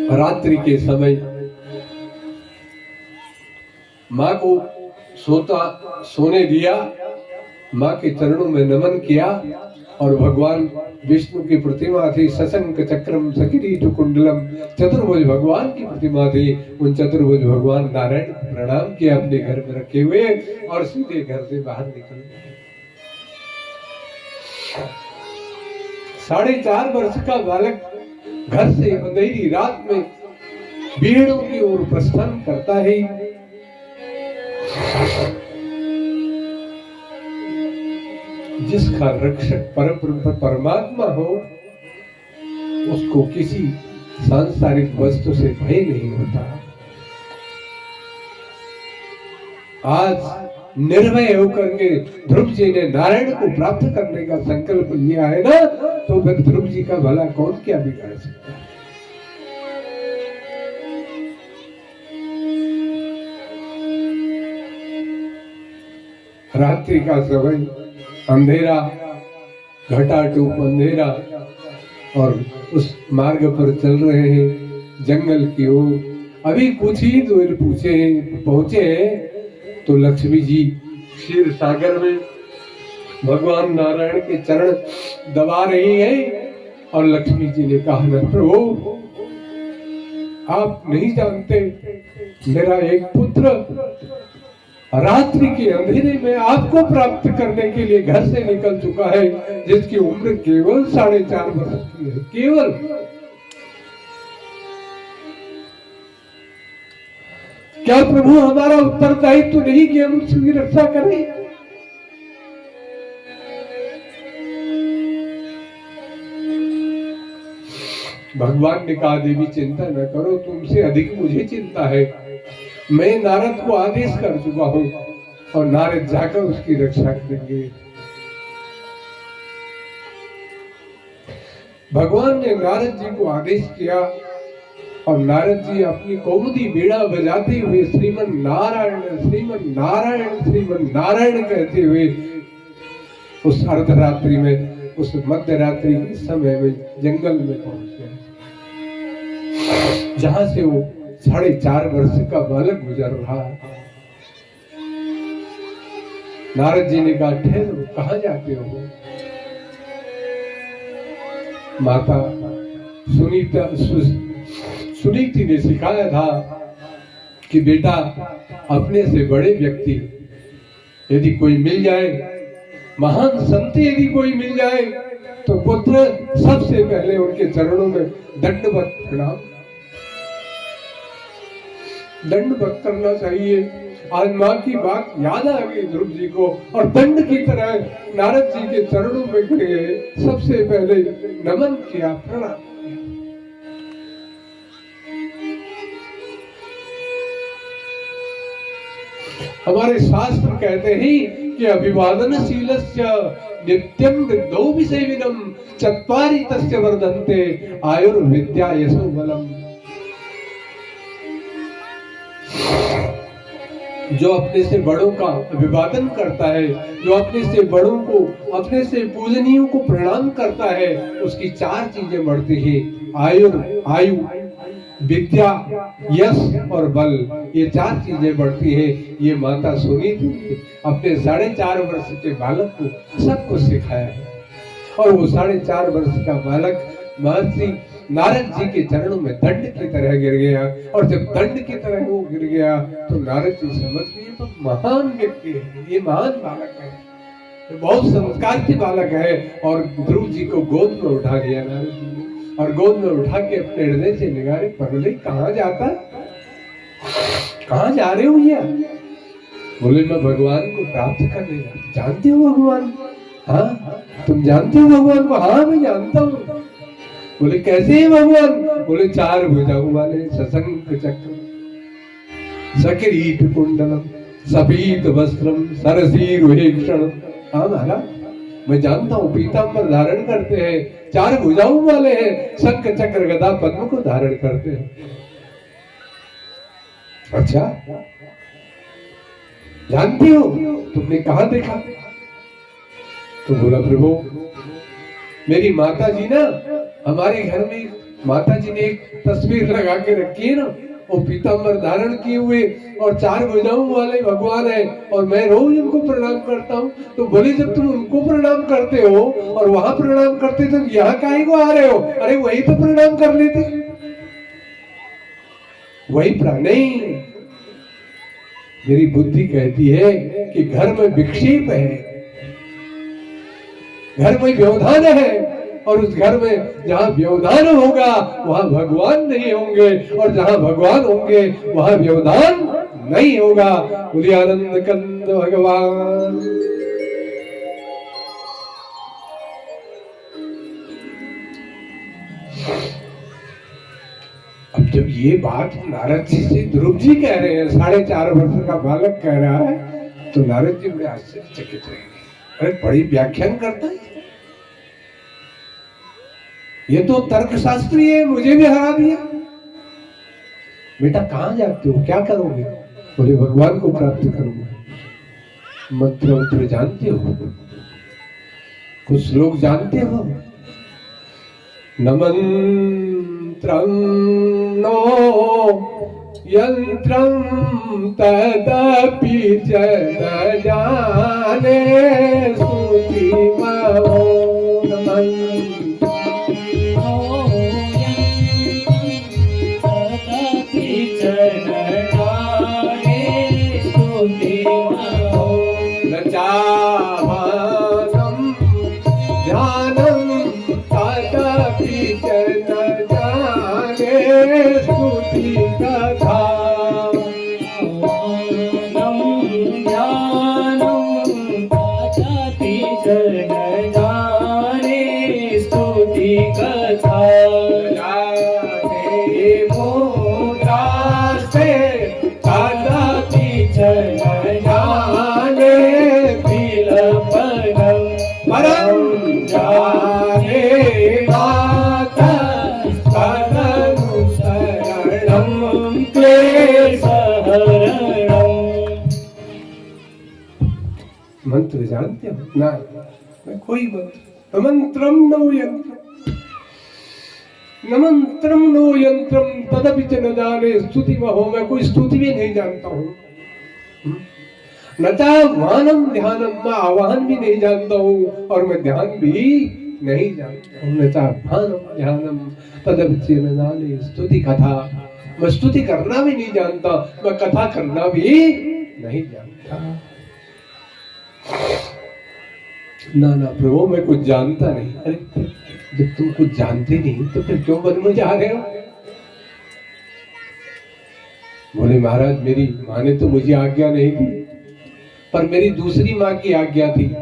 रात्रि के समय माँ को सोने दिया, माँ के चरणों में नमन किया और भगवान विष्णु की प्रतिमा थी, सशंक चक्रम सकिरीट कुंडलम, चतुर्भुज भगवान की प्रतिमा थी। उन चतुर्भुज भगवान नारायण को प्रणाम किया अपने घर में रखे हुए और सीधे घर से बाहर निकल गए। 4.5 वर्ष का बालक घर से अंधेरी रात में भीड़ों की ओर प्रस्थान करता है। जिसका रक्षक परब्रह्म परमात्मा हो, उसको किसी सांसारिक वस्तु से भय नहीं होता। आज निर्भय होकर के ध्रुव जी ने नारायण को प्राप्त करने का संकल्प लिया है ना, तो फिर ध्रुव जी का भला कौन क्या बिगाड़ सकता है। रात्रि का समय, अंधेरा, घटाटूप अंधेरा, और उस मार्ग पर चल रहे हैं जंगल की ओर। अभी कुछ ही दूर पहुंचे हैं तो लक्ष्मी जी क्षीर सागर में भगवान नारायण के चरण दबा रही है। और लक्ष्मी जी ने कहा, न प्रभु आप नहीं जानते, मेरा एक पुत्र रात्रि के अंधेरे में आपको प्राप्त करने के लिए घर से निकल चुका है, जिसकी उम्र केवल 4.5 वर्ष की है। केवल क्या प्रभु हमारा उत्तरदायित्व नहीं कि हम उसकी रक्षा करें? भगवान ने कहा, देवी चिंता न करो, तुमसे अधिक मुझे चिंता है। मैं नारद को आदेश कर चुका हूं और नारद जाकर उसकी रक्षा करेंगे। भगवान ने नारद जी को आदेश किया और नारद जी अपनी कौमुदी बीड़ा बजाते हुए श्रीमन नारायण श्रीमन नारायण श्रीमन नारायण कहते हुए उस अर्धरात्रि में, उस मध्य रात्रि के समय में जंगल में पहुंच गए, जहां से वो 4.5 वर्ष का बालक गुजर रहा। नारद जी ने कहा, ठहरो, कहां जाते हो? माता सुनीति ने सिखाया था कि बेटा, अपने से बड़े व्यक्ति यदि कोई मिल जाए महान संत यदि कोई मिल जाए तो पुत्र सबसे पहले उनके चरणों में दंडवत प्रणाम, दंडवत करना चाहिए। आज माँ की बात याद आ गई ध्रुव जी को, और दंड की तरह नारद जी के चरणों में गिर गए, सबसे पहले नमन किया, प्रणाम। हमारे शास्त्र कहते हैं कि अभिवादनशीलस्य नित्यं वृद्धौ विसेविनम चत्वारि तस्य वर्धन्ते आयुर्विद्या यशो बलम। जो अपने से बड़ों का अभिवादन करता है, जो अपने से बड़ों को, अपने से पूजनीयों को प्रणाम करता है, उसकी चार चीजें बढ़ती है, आयु, विद्या, यश और बल। ये चार चीजें बढ़ती है। ये माता सुनी थी, अपने 4.5 वर्ष के बालक को सब कुछ सिखाया है। और वो 4.5 वर्ष का बालक महर्षि नारद जी के चरणों में दंड की तरह गिर गया। और जब दंड की तरह वो गिर गया तो नारद जी समझ गए तो महान व्यक्ति है, ये महान बालक है, ये बहुत संस्कार के बालक है। और ध्रुव जी को गोद में उठा लिया नारद जी ने, और गोद में उठा के अपने हृदय से निगारे पगले, कहाँ जाता, कहाँ जा रहे हो भैया? बोले मैं भगवान को प्राप्त करने जाता। जानते हो भगवान? हाँ, तुम जानते हो भगवान को? हाँ मैं जानता हूँ। बोले कैसे है भगवान? बोले 4 भुजाओं वाले, सशंख चक्र, सकिरीट कुंडलम, सफेद वस्त्रम, सरसीरुहेक्षण। हाँ महाराज, मैं जानता हूँ, पीतांबर धारण करते हैं, 4 भुजाओं वाले हैं, शंख चक्र गदा पद्म को धारण करते हैं। अच्छा, जानते हो? तुमने कहाँ देखा? तो बोला प्रभु, मेरी माता जी ना, हमारे घर में माता जी ने एक तस्वीर लगा के रखी है ना, वो पीतांबर धारण किए हुए और 4 भुजाओं वाले भगवान है, और मैं रोज उनको प्रणाम करता हूँ। तो बोले जब तुम उनको प्रणाम करते हो और वहां प्रणाम करते तो यहाँ काहे को आ रहे हो? अरे वही तो प्रणाम कर लेते, वही नहीं। मेरी बुद्धि कहती है कि घर में विक्षेप है, घर में व्यवधान है, और उस घर में जहां व्यवधान होगा वहां भगवान नहीं होंगे, और जहां भगवान होंगे वहां व्यवधान नहीं होगा। बोलिए आनंद कंद भगवान। अब जब ये बात नारद जी से ध्रुव जी कह रहे हैं, 4.5 वर्ष का बालक कह रहा है, तो नारद जी बड़े आश्चर्यचकित रहे। अरे बड़ी व्याख्यान करता है, ये तो तर्कशास्त्री है, मुझे भी हरा दिया। बेटा कहाँ जाते हो, क्या करोगे? बोले भगवान को प्राप्त करूंगा। मंत्र जानते हो? कुछ श्लोक जानते हो? नमन्त्रं नो यंत्रं तदपि च न जाने स्तुतिमहो नमः। मंत्र जानते हो ना? मैं कोई मंत्र, नमन्त्रं नो यंत्रम, नमन्त्रं नो यंत्रम तदपि च न जाने स्तुतिमहो। मैं कोई स्तुति भी नहीं जानता हूँ, न वाहनम ध्यानम, मैं आवाहन भी नहीं जानता हूँ, और मैं ध्यान भी नहीं जानता हूँ। न वाहनम ध्यानम तदपि च न जाने स्तुति कथा, मैं स्तुति करना भी नहीं जानता, मैं कथा करना भी नहीं जानता। ना ना प्रभु, मैं कुछ जानता नहीं। अरे जब तुम कुछ जानते नहीं तो फिर क्यों वन में जा रहे हो? बोले महाराज, मेरी माँ ने तो मुझे आज्ञा नहीं दी, पर मेरी दूसरी माँ की आज्ञा थी।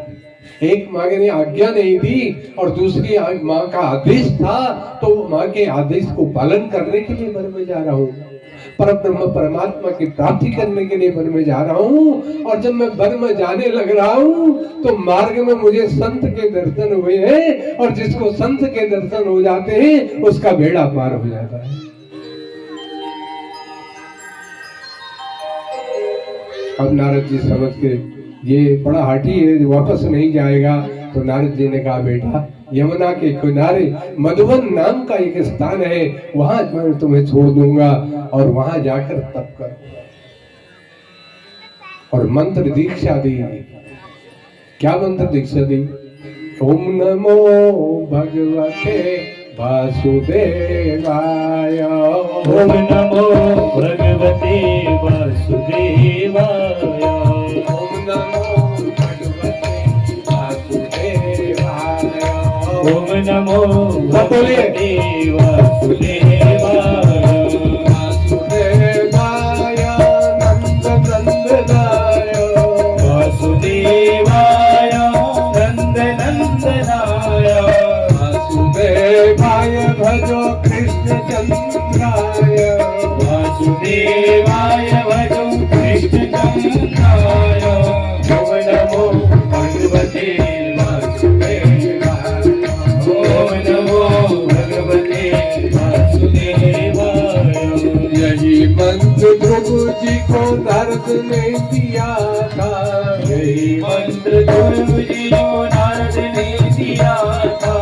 एक माँ ने आज्ञा नहीं दी और दूसरी माँ का आदेश था, तो माँ के आदेश को पालन करने के लिए वन में जा रहा हूँ। परब्रह्म परमात्मा की प्राप्ति करने के लिए वन में जा रहा हूँ। और जब मैं वन में जाने लग रहा हूँ तो मार्ग में मुझे संत के दर्शन हुए हैं, और जिसको संत के दर्शन हो जाते हैं उसका बेड़ा पार हो जाता है। अब नारद जी समझ के ये बड़ा हाटी है, वापस नहीं जाएगा। तो नारद जी ने कहा, बेटा यमुना के किनारे मधुवन नाम का एक स्थान है, वहां मैं तुम्हें छोड़ दूंगा और वहां जाकर तप करो। और मंत्र दीक्षा दी। क्या मंत्र दीक्षा दी? ओम नमो भगवते वासुदेवाय। ओम नमो भगवते वासुदेवाय। ओम नमो भगवते वासुदेवाय। ओम नमो भगवते वासुदेवाय। वासुदेवाय नंद नंदनाय। वासुदेवाय नंद नंदनाय। वासुदेवाय भजो कृष्ण चंद्राय। वासुदेवाय भजो कृष्ण चंद्राय। ओम नमो भगवते वासुदेवाय। ओम नमो भगवते वासुदेवाय। यही मंत्र ध्रुव जी को नारद ने दिया था। यही मंत्र ध्रुव जी को नारद ने दिया था।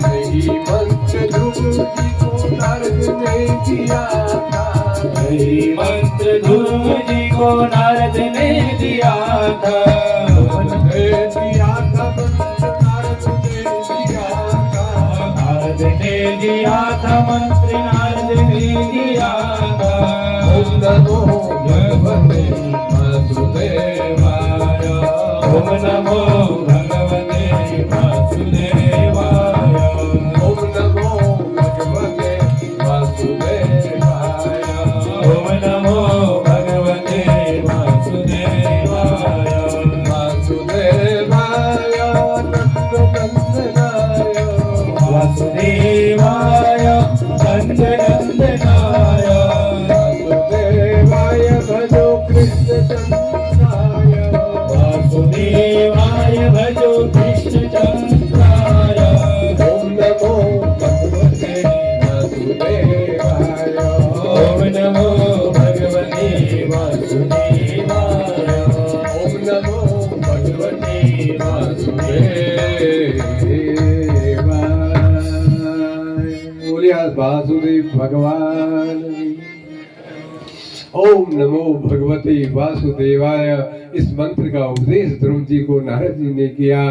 यही मंत्र ध्रुव जी को नारद ने दिया था। यही मंत्र ध्रुव जी को नारद ने दिया था। दिया था मंत्र नारद ने दिया था। नारद ने दिया था मंत्र नारद ने दिया था। ओम नमो भगवते वासुदेवाय। ओम नमो भगवते वासुदेवाय। ओम नमो भगवते वासुदेवाय। ओम नमो भगवते वासुदेवाय। वासुदेवाय नंद नंदनाय। वासुदेवाय नंद नंदनाय। वासुदेवाय भजो कृष्ण चंद्राय। वासुदेवाय भजो कृष्ण चंद्राय। ओम नमो भगवते वासुदेवाय। ओम नमो भगवते वासुदेवाय। ओम नमो भगवते वासुदेवाय। बोलिए वासुदेव भगवान की। ओम नमो भगवते वासुदेवाय। इस मंत्र का उपदेश ध्रुव जी को नारद जी ने किया,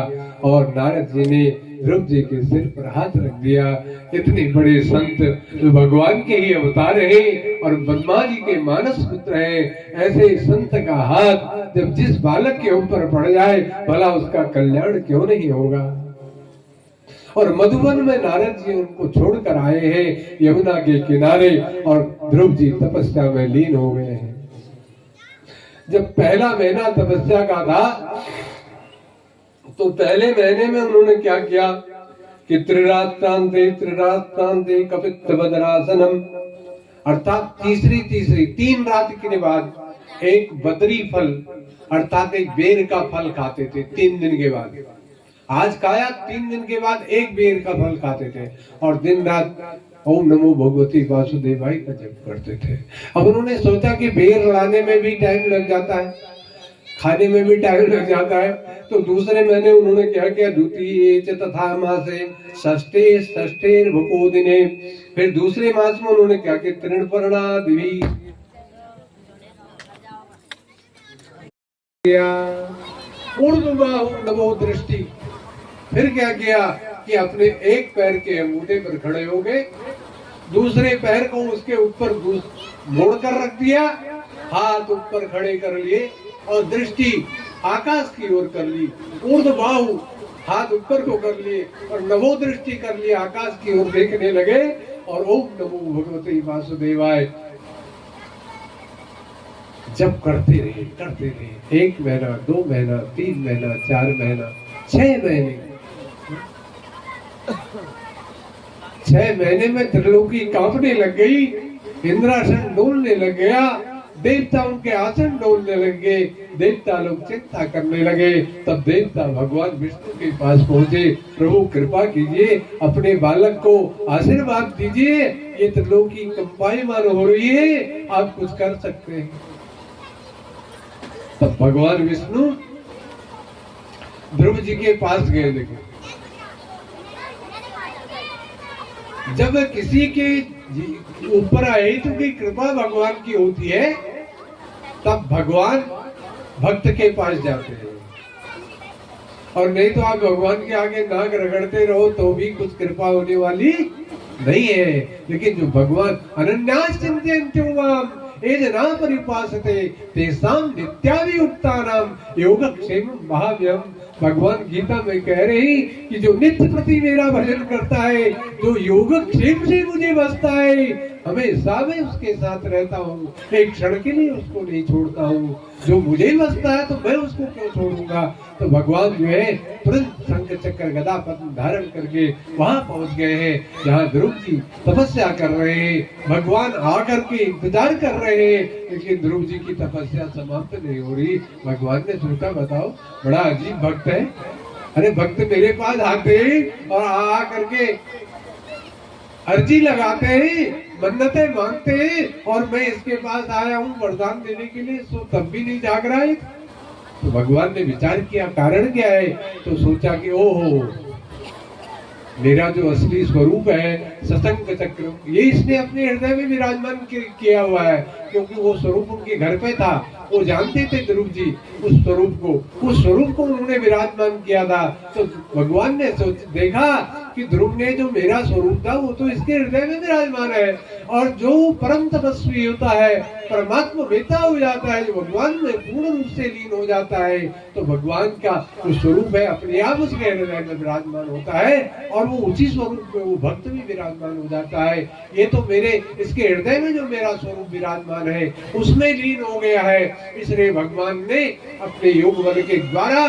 और नारद जी ने ध्रुव जी के सिर पर हाथ रख दिया। इतने बड़े संत जो भगवान के ही अवतार हैं और ब्रह्मा जी के मानस पुत्र हैं, ऐसे संत का हाथ जब जिस बालक के ऊपर पड़ जाए, भला उसका कल्याण क्यों नहीं होगा। और मधुबन में नारद जी उनको छोड़कर आए हैं यमुना के किनारे, और ध्रुव जी तपस्या में लीन हो गए हैं। जब पहला महीना तपस्या का था तो पहले महीने में उन्होंने क्या किया कि त्रिरात्रांते कपित्थवदरासनम, अर्थात तीसरी 3 रात के बाद एक बदरी फल अर्थात एक बेर का फल खाते थे 3 दिन के बाद। आज खाया, 3 दिन के बाद एक बेर का फल खाते थे, और दिन रात ओम नमो भगवती वासुदेवाय का जप करते थे। अब उन्होंने सोचा कि बेर लाने में भी टाइम लग जाता है, खाने में भी टाइम लग जाता है, तो दूसरे महीने उन्होंने क्या किया, द्वितीय च तथा मासे षष्ठे षष्ठेर भको दिने, फिर दूसरे मास में उन्होंने क्या किया, तृणपर्णा दिवी ऊर्ध्वबाहु नमो दृष्टि। फिर क्या किया कि अपने एक पैर के अंगूठे पर खड़े हो गए, दूसरे पैर को उसके ऊपर मोड़ कर रख दिया, हाथ ऊपर खड़े कर लिए और दृष्टि आकाश की ओर कर ली। ऊर्ध्वबाहु हाथ ऊपर को कर लिए और नवो दृष्टि कर लिए, आकाश की ओर देखने लगे और ओम नमो भगवते वासुदेवाय जब करते रहे 1 महीना, 2 महीना, 3 महीना, 4 महीना, 6 महीने। 6 महीने में त्रिलोकी कांपने लग गई, इंद्रासन डोलने लग गया, देवताओं के आसन डोलने लग गए, देवता लोग चिंता करने लगे। तब देवता भगवान विष्णु के पास पहुंचे, प्रभु कृपा कीजिए, अपने बालक को आशीर्वाद दीजिए, ये त्रिलोकी कंपायमान हो रही है, आप कुछ कर सकते हैं। तब भगवान विष्णु ध्रुव जी के पास गए। देखो, जब किसी के ऊपर अहितु की कृपा भगवान की होती है, तब भगवान भक्त के पास जाते हैं। और नहीं तो आप भगवान के आगे नाक रगड़ते रहो तो भी कुछ कृपा होने वाली नहीं है। लेकिन जो भगवान अनन्यास चिंतयन्तो माम ये जना परिपासते तेषां नित्याभियुक्तानां योगक्षेमं महाव्ययम्। भगवान गीता में कह रही कि जो नित्य प्रति मेरा भजन करता है, जो योगक्षेम से मुझे बसता है, हमेशा मैं उसके साथ रहता हूँ, एक क्षण के लिए उसको नहीं छोड़ता हूँ। जो मुझे बसता है तो मैं उसको क्यों छोड़ूंगा। तो भगवान जो है तुरंत शंख चक्र गदा पद्म धारण करके वहां पहुंच गए हैं जहाँ ध्रुव जी तपस्या कर रहे हैं। भगवान आकर के इंतजार कर रहे हैं, लेकिन ध्रुव जी की तपस्या समाप्त नहीं हो रही। भगवान ने सोचा, बताओ बड़ा अजीब भक्त है, अरे भक्त मेरे पास आते हैं और आ करके अर्जी लगाते हैं, मन्नतें मांगते हैं, और मैं इसके पास आया हूँ वरदान देने के लिए, सो तब भी नहीं जाग रहा है। तो भगवान ने विचार किया कारण क्या है। तो सोचा कि ओहो, मेरा जो असली स्वरूप है सशंक चक्र, ये इसने अपने हृदय में विराजमान किया हुआ है, क्योंकि वो स्वरूप उनके घर पे था। वो जानते थे ध्रुव जी उस स्वरूप को उन्होंने विराजमान किया था। तो भगवान ने देखा कि ध्रुव ने जो मेरा स्वरूप था वो तो इसके हृदय में विराजमान है, और जो परम तपस्वी होता है, परमात्मा वेता हो जाता है, जो भगवान में पूर्ण रूप से लीन हो जाता है, तो भगवान का जो स्वरूप है अपने आप उसके हृदय में विराजमान होता है, और वो उसी स्वरूप में वो भक्त भी विराजमान हो जाता है। ये तो मेरे इसके हृदय में जो मेरा स्वरूप विराजमान है उसमें लीन हो गया है। इसलिए भगवान ने अपने योग बल के द्वारा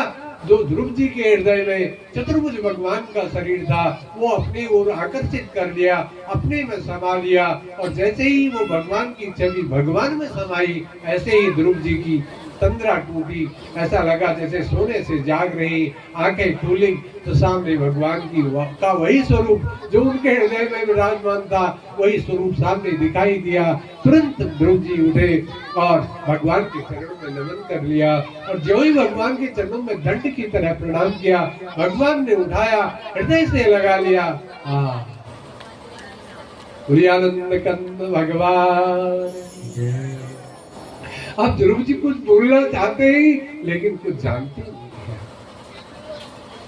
जो ध्रुव जी के हृदय में चतुर्भुज भगवान का शरीर था वो अपनी ओर आकर्षित कर लिया, अपने में समा लिया, और जैसे ही वो भगवान की छवि भगवान में समाई, ऐसे ही ध्रुव जी की तंद्रा टूटी। ऐसा लगा जैसे सोने से जाग रही, आंखें खुली तो सामने भगवान की का वही स्वरूप जो उनके हृदय में विराजमान था, वही स्वरूप सामने दिखाई दिया। तुरंत ध्रुव जी उठे और भगवान के चरणों में नमन कर लिया, और जो ही भगवान के चरणों में दंड की तरह प्रणाम किया, भगवान ने उठाया, हृदय से लगा लिया। आनंद कंद भगवान। अब ध्रुव जी कुछ बोलना चाहते हैं लेकिन कुछ जानते नहीं,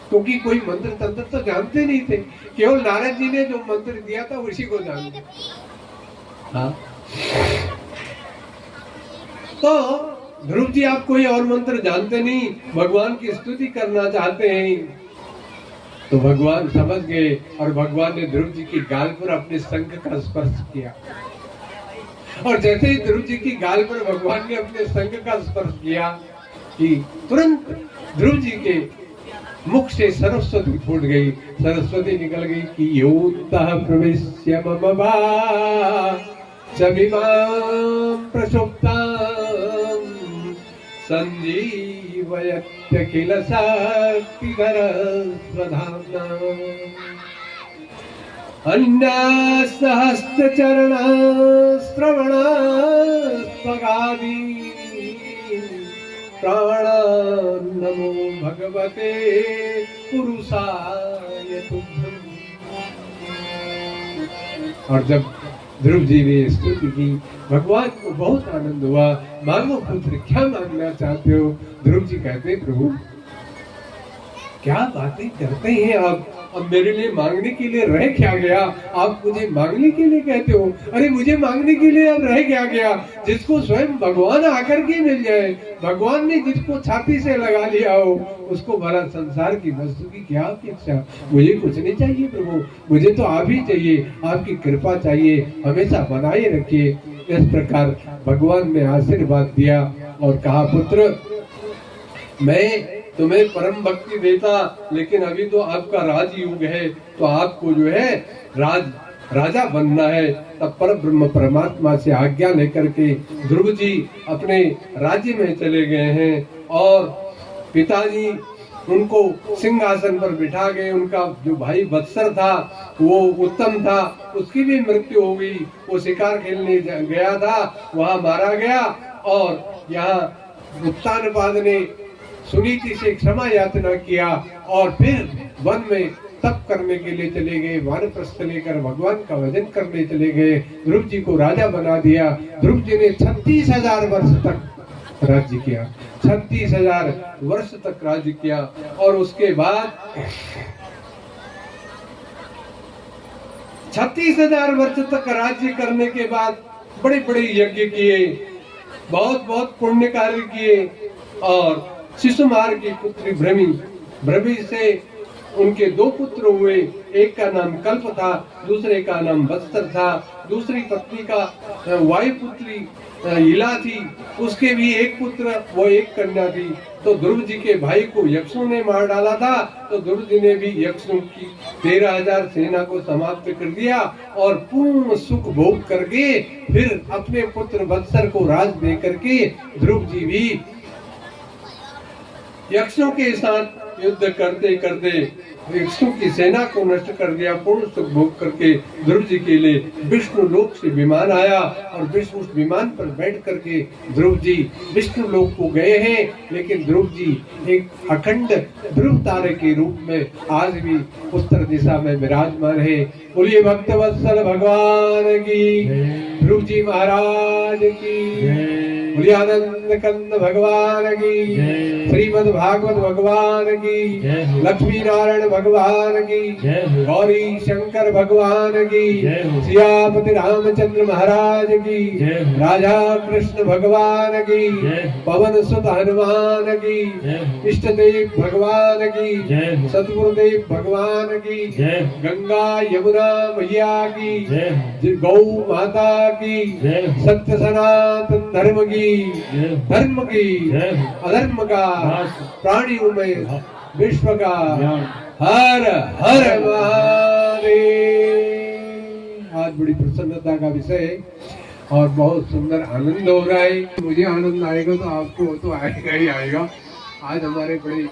क्योंकि कोई मंत्र तंत्र तो जानते नहीं थे। केवल नारद जी ने जो मंत्र दिया था उसी को जानते। हाँ, तो ध्रुव जी आप कोई और मंत्र जानते नहीं, भगवान की स्तुति करना चाहते हैं। तो भगवान समझ गए और भगवान ने ध्रुव जी की गाल पर अपने शंख का स्पर्श किया, और जैसे ही ध्रुव जी की गाल पर भगवान ने अपने शंख का स्पर्श किया कि तुरंत ध्रुव जी के मुख से सरस्वती फूट गई, सरस्वती निकल गई कि योतः प्रविश्य मम वाचमिमां प्रसुप्तां संजीवयत्यखिल शक्तिधर स्वधाम्ना अन्यसहस्रचरण श्रवण स्वगादि प्राण नमो भगवते पुरुषाय तुभ्यम्। और जब ध्रुव जी ने स्तुति की, भगवान को बहुत आनंद हुआ। मांगो पुत्र, क्या मांगना चाहते हो? ध्रुव जी कहते, प्रभु क्या बातें करते हैं आप। अब मेरे लिए मांगने के लिए रह क्या गया, आप मुझे मांगने के लिए कहते हो। अरे मुझे मांगने के लिए अब रह क्या गया, जिसको स्वयं भगवान आकर के मिल जाए, भगवान ने जिसको छाती से लगा लिया हो, उसको भला संसार की वस्तु की क्या अपेक्षा। मुझे कुछ नहीं चाहिए प्रभु, मुझे तो आप ही चाहिए, आपकी कृपा चाहिए, हमेशा बनाए रखिए। इस प्रकार भगवान ने आशीर्वाद दिया और कहा, पुत्र मैं तुम्हें परम भक्ति देता, लेकिन अभी तो आपका राजयुग है, तो आपको जो है राजा बनना है। तब पर ब्रह्म परमात्मा से आज्ञा लेकर के ध्रुव जी अपने राज्य में चले गए हैं और पिताजी उनको सिंहासन पर बिठा गए। उनका जो भाई वत्सर था वो उत्तम था, उसकी भी मृत्यु हो गई। वो शिकार खेलने गया था, वहां मारा गया। और यहाँ उत्तानपाद ने सुनीति से क्षमा याचना किया और फिर वन में तप करने के लिए चले गए। वानप्रस्थ लेकर भगवान का भजन करने चले गए। ध्रुव जी को राजा बना दिया। ध्रुव जी ने 36,000 वर्ष तक राज्य किया, 36,000 वर्ष तक राज्य किया। और उसके बाद 36,000 वर्ष तक राज्य करने के बाद बड़े बड़े यज्ञ किए, बहुत बहुत पुण्य कार्य किए। और शिशुमार की पुत्री भ्रमि से उनके 2 पुत्र हुए। एक का नाम कल्प था, दूसरे का नाम वत्सर था। दूसरी पत्नी का वायुपुत्री इला थी, उसके भी 1 पुत्र, वो 1 कन्या थी। तो ध्रुव जी के भाई को यक्षों ने मार डाला था, तो ध्रुव जी ने भी यक्षों की 13,000 सेना को समाप्त कर दिया और पूर्ण सुख भोग करके फिर अपने पुत्र वत्सर को राज दे करके ध्रुव जी भी यक्षों के साथ युद्ध करते करते यक्षों की सेना को नष्ट कर दिया। पूर्ण सुख भोग करके ध्रुव जी के लिए विष्णु लोक से विमान आया और विष्णु विमान पर बैठ करके ध्रुव जी विष्णु लोक को गए हैं। लेकिन ध्रुव जी एक अखंड ध्रुव तारे के रूप में आज भी उत्तर दिशा में विराजमान है। बोलिए भक्तवत्सल भगवान की, ध्रुव जी महाराज की, बोलिए आनंद कंद भगवान की, श्रीमद् भागवत भगवान की, लक्ष्मी नारायण भगवान की, गौरी शंकर भगवान की, सियापति रामचंद्र महाराज की, राजा कृष्ण भगवान की, पवन सुत हनुमान की, इष्ट देव भगवान की, सतगुरुदेव भगवान की, गंगा यमुना मैया की, गौ माता की, सत्य सनातन धर्म की, अधर्म का, प्राणियों में विश्व का, हर हर महादेव। आज बड़ी प्रसन्नता का विषय है और बहुत सुंदर आनंद हो रहा है। मुझे आनंद आएगा तो आपको तो आएगा ही आएगा। आज हमारे बड़े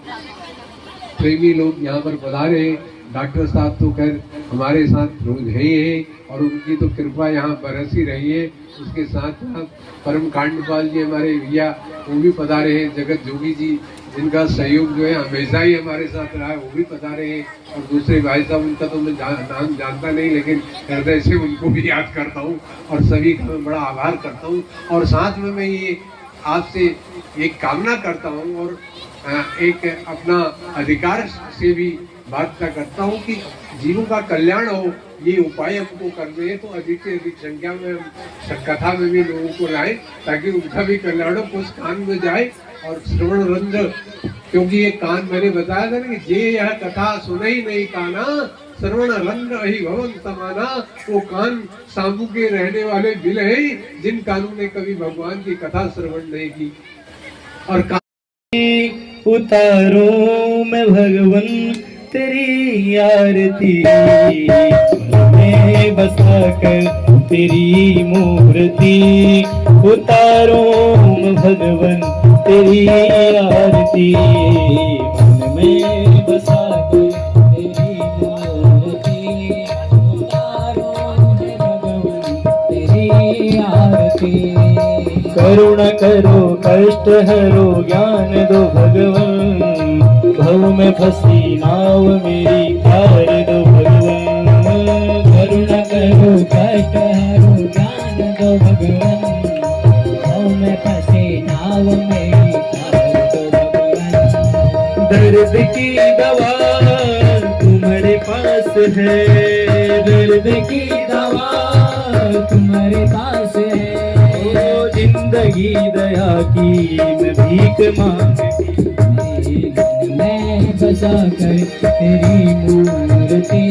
प्रेमी लोग यहाँ पर पधारे हैं। डॉक्टर साहब तो खैर हमारे साथ रोज है ही है और उनकी तो कृपा यहाँ बरस ही रही है। उसके साथ साथ परम कांडपाल जी हमारे भैया वो भी पधारे हैं। जगत जोगी जी जिनका सहयोग जो है हमेशा ही हमारे साथ रहा है, वो भी पधारे हैं। और दूसरे भाई साहब उनका तो मैं नाम जानता नहीं, लेकिन हृदय से उनको भी याद करता हूँ और सभी का मैं बड़ा आभार करता हूँ। और साथ में मैं ये आपसे एक कामना करता हूँ और एक अपना अधिकार से भी बात करता हूँ कि जीवों का कल्याण हो, ये उपाय हमको करने हैं। तो अधिक से अधिक संख्या में हम कथा में भी लोगों को लाएं ताकि उनका भी कल्याण हो, कुछ कान में जाए और श्रवण रंध्र, क्योंकि ये कान मैंने बताया था ना कि जे यह कथा सुने ही नहीं काना, श्रवण रंध्र ही भवन समाना। वो कान सांबू के रहने वाले बिल है जिन कानों ने कभी भगवान की कथा श्रवण नहीं की। और उतारो मैं भगवन तेरी आरती, में बसा कर तेरी मूर्ति। उतारो मैं भगवन तेरी आरती, मन में बसा कर तेरी मूर्ति। उतारो मैं भगवन तेरी आरती। करुणा करो कष्ट हरो ज्ञान दो भगवन, भव में फंसी नाव मेरी पार दो भगवन। करुणा करो कष्ट हरो ज्ञान दो भगवन, भव में फंसी नाव मेरी पार दो भगवन। दर्द की दवा पास है, दर्द की दवा तुम्हारे पास है। ओ जिंदगी दया की मैं भीख मांगती, मैं बसा कर तेरी मूर्ति,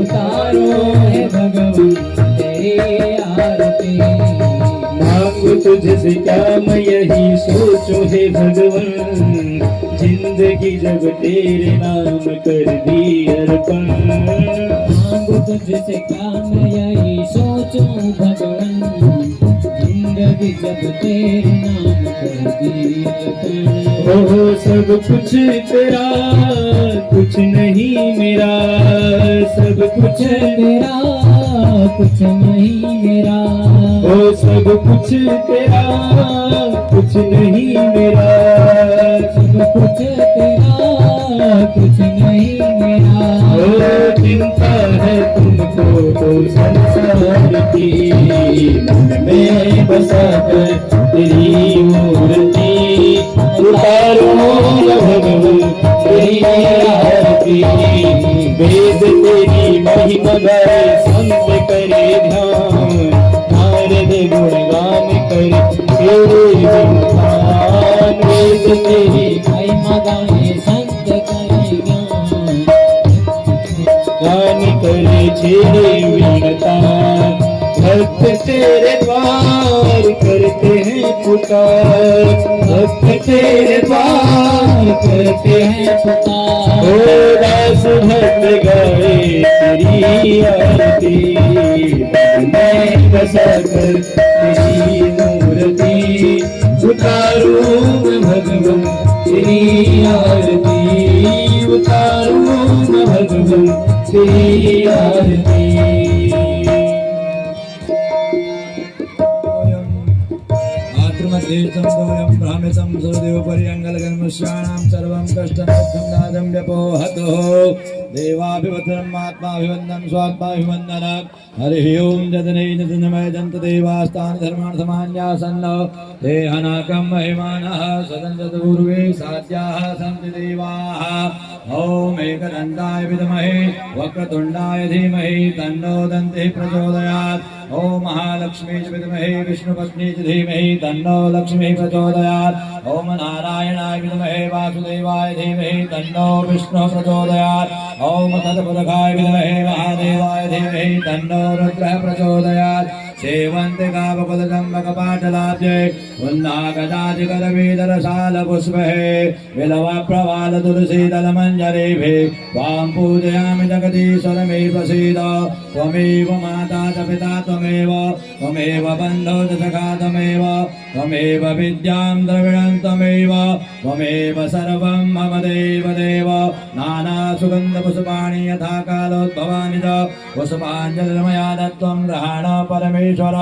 उतारो है भगवान तेरी आरती। मांगू तुझसे क्या मैं यही सोचूं है भगवान, जिंदगी जब तेरे नाम कर दी अर्पण। मांगू तुझसे क्या मैं यही सोचूं भगवान, जिंदगी जब तेरे नाम कर दी अर्पण। ओ सब कुछ तेरा कुछ नहीं मेरा, सब कुछ तेरा कुछ नहीं मेरा। ओ सब कुछ तेरा कुछ नहीं मेरा, सब कुछ तेरा कुछ नहीं मेरा। ओ चिंता है तुमको तो संसार की, मन में बसा कर तेरी मूर्ति, उतारो भगवान तेरी आरती। वेद तेरी महिमा गाए संत करे ध्यान, नारद गुणगान करे तेरे विधान। वेद तेरी महिमा गाए संत करे ज्ञान, गान करे छेड़े वीणतान। भक्त तेरे द्वार करते हैं पुकार, भक्त तेरे द्वार करते हैं पुकार। ओ दास भक्त गाए तेरी आरती, मैं बसा कर तेरी मूर्ति, उतारूं मैं भगवान तेरी आरती, उतारूं मैं भगवान तेरी आरती। आत्मदेशं भ्रामितं सर्वदेवपर्यङ्गलगन्मुष्याणां सर्वं कष्टं दुःखं नादं व्यपोहतो। देवाभिवन्दनम् आत्माभिवन्दनं स्वात्माभिवन्दनं। हरिः ओं जतनैनतनमय दन्तदेवास्तानि धर्माणि समान्यासन्न, देहनाकं महिमानः सदन्तपूर्वे साध्याः सन्ति देवाः। ॐ एकदन्ताय विद्महे वक्रतुण्डाय धीमहि तन्नो दन्तिः प्रचोदयात्। ॐ महालक्ष्मी च विद्महे विष्णुपत्नी च धीमहि तन्नो लक्ष्मीः प्रचोदयात्। ॐ नारायणाय विद्महे वासुदेवाय धीमहि तन्नो विष्णुः प्रचोदयात्। ॐ तत्पुरुषाय विद्महे महादेवाय धीमहि तन्नो रुद्रः प्रचोदयात्। सेवन्ते कामकुलचम्बकपाटलाब्जे उन्नागजाजिकरवीधरशालपुष्पहे विलवप्रवाल तुलसीदलमञ्जरीभिः त्वां पूजयामि जगदीश्वरमे प्रसीद। त्वमेव माता च पिता त्वमेव, त्वमेव बन्धो च सखा त्वमेव, त्वमेव विद्यां द्रविणं त्वमेव, त्वमेव सर्वं मम देवदेव। नानासुगन्धपुष्पाणि यथा कालोद्भवानि च पुष्पाञ्जलिर्मया दत्तं ग्रहाण परमेश्वर।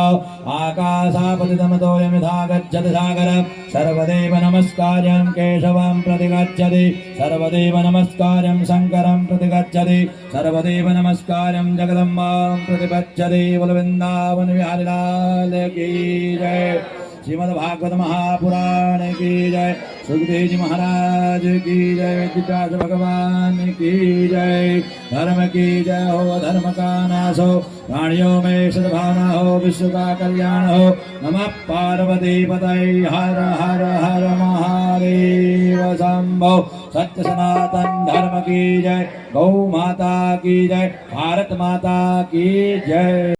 आकाशापतितमतोऽयमिधा गच्छति सागरं, सर्वदेव नमस्कार्यं केशवं प्रतिगच्छति, सर्वदेव नमस्कार्यं शङ्करं प्रतिगच्छति, सर्वदेव नमस्कार्यं जगदम्बां प्रतिगच्छति। वृन्दावन बिहारी लाल की जय। श्रीमद्भागवत महापुराण की जय। सुखदेव जी महाराज की जय। वेदव्यास भगवान की जय। धर्म की जय हो, धर्म का नाश हो, प्राणियों में सद्भावना हो, विश्व का कल्याण हो। नमः पार्वती पतये। हर हर हर महादेव शंभो। सत्य सनातन धर्म की जय। गौ माता की जय। भारत माता की जय।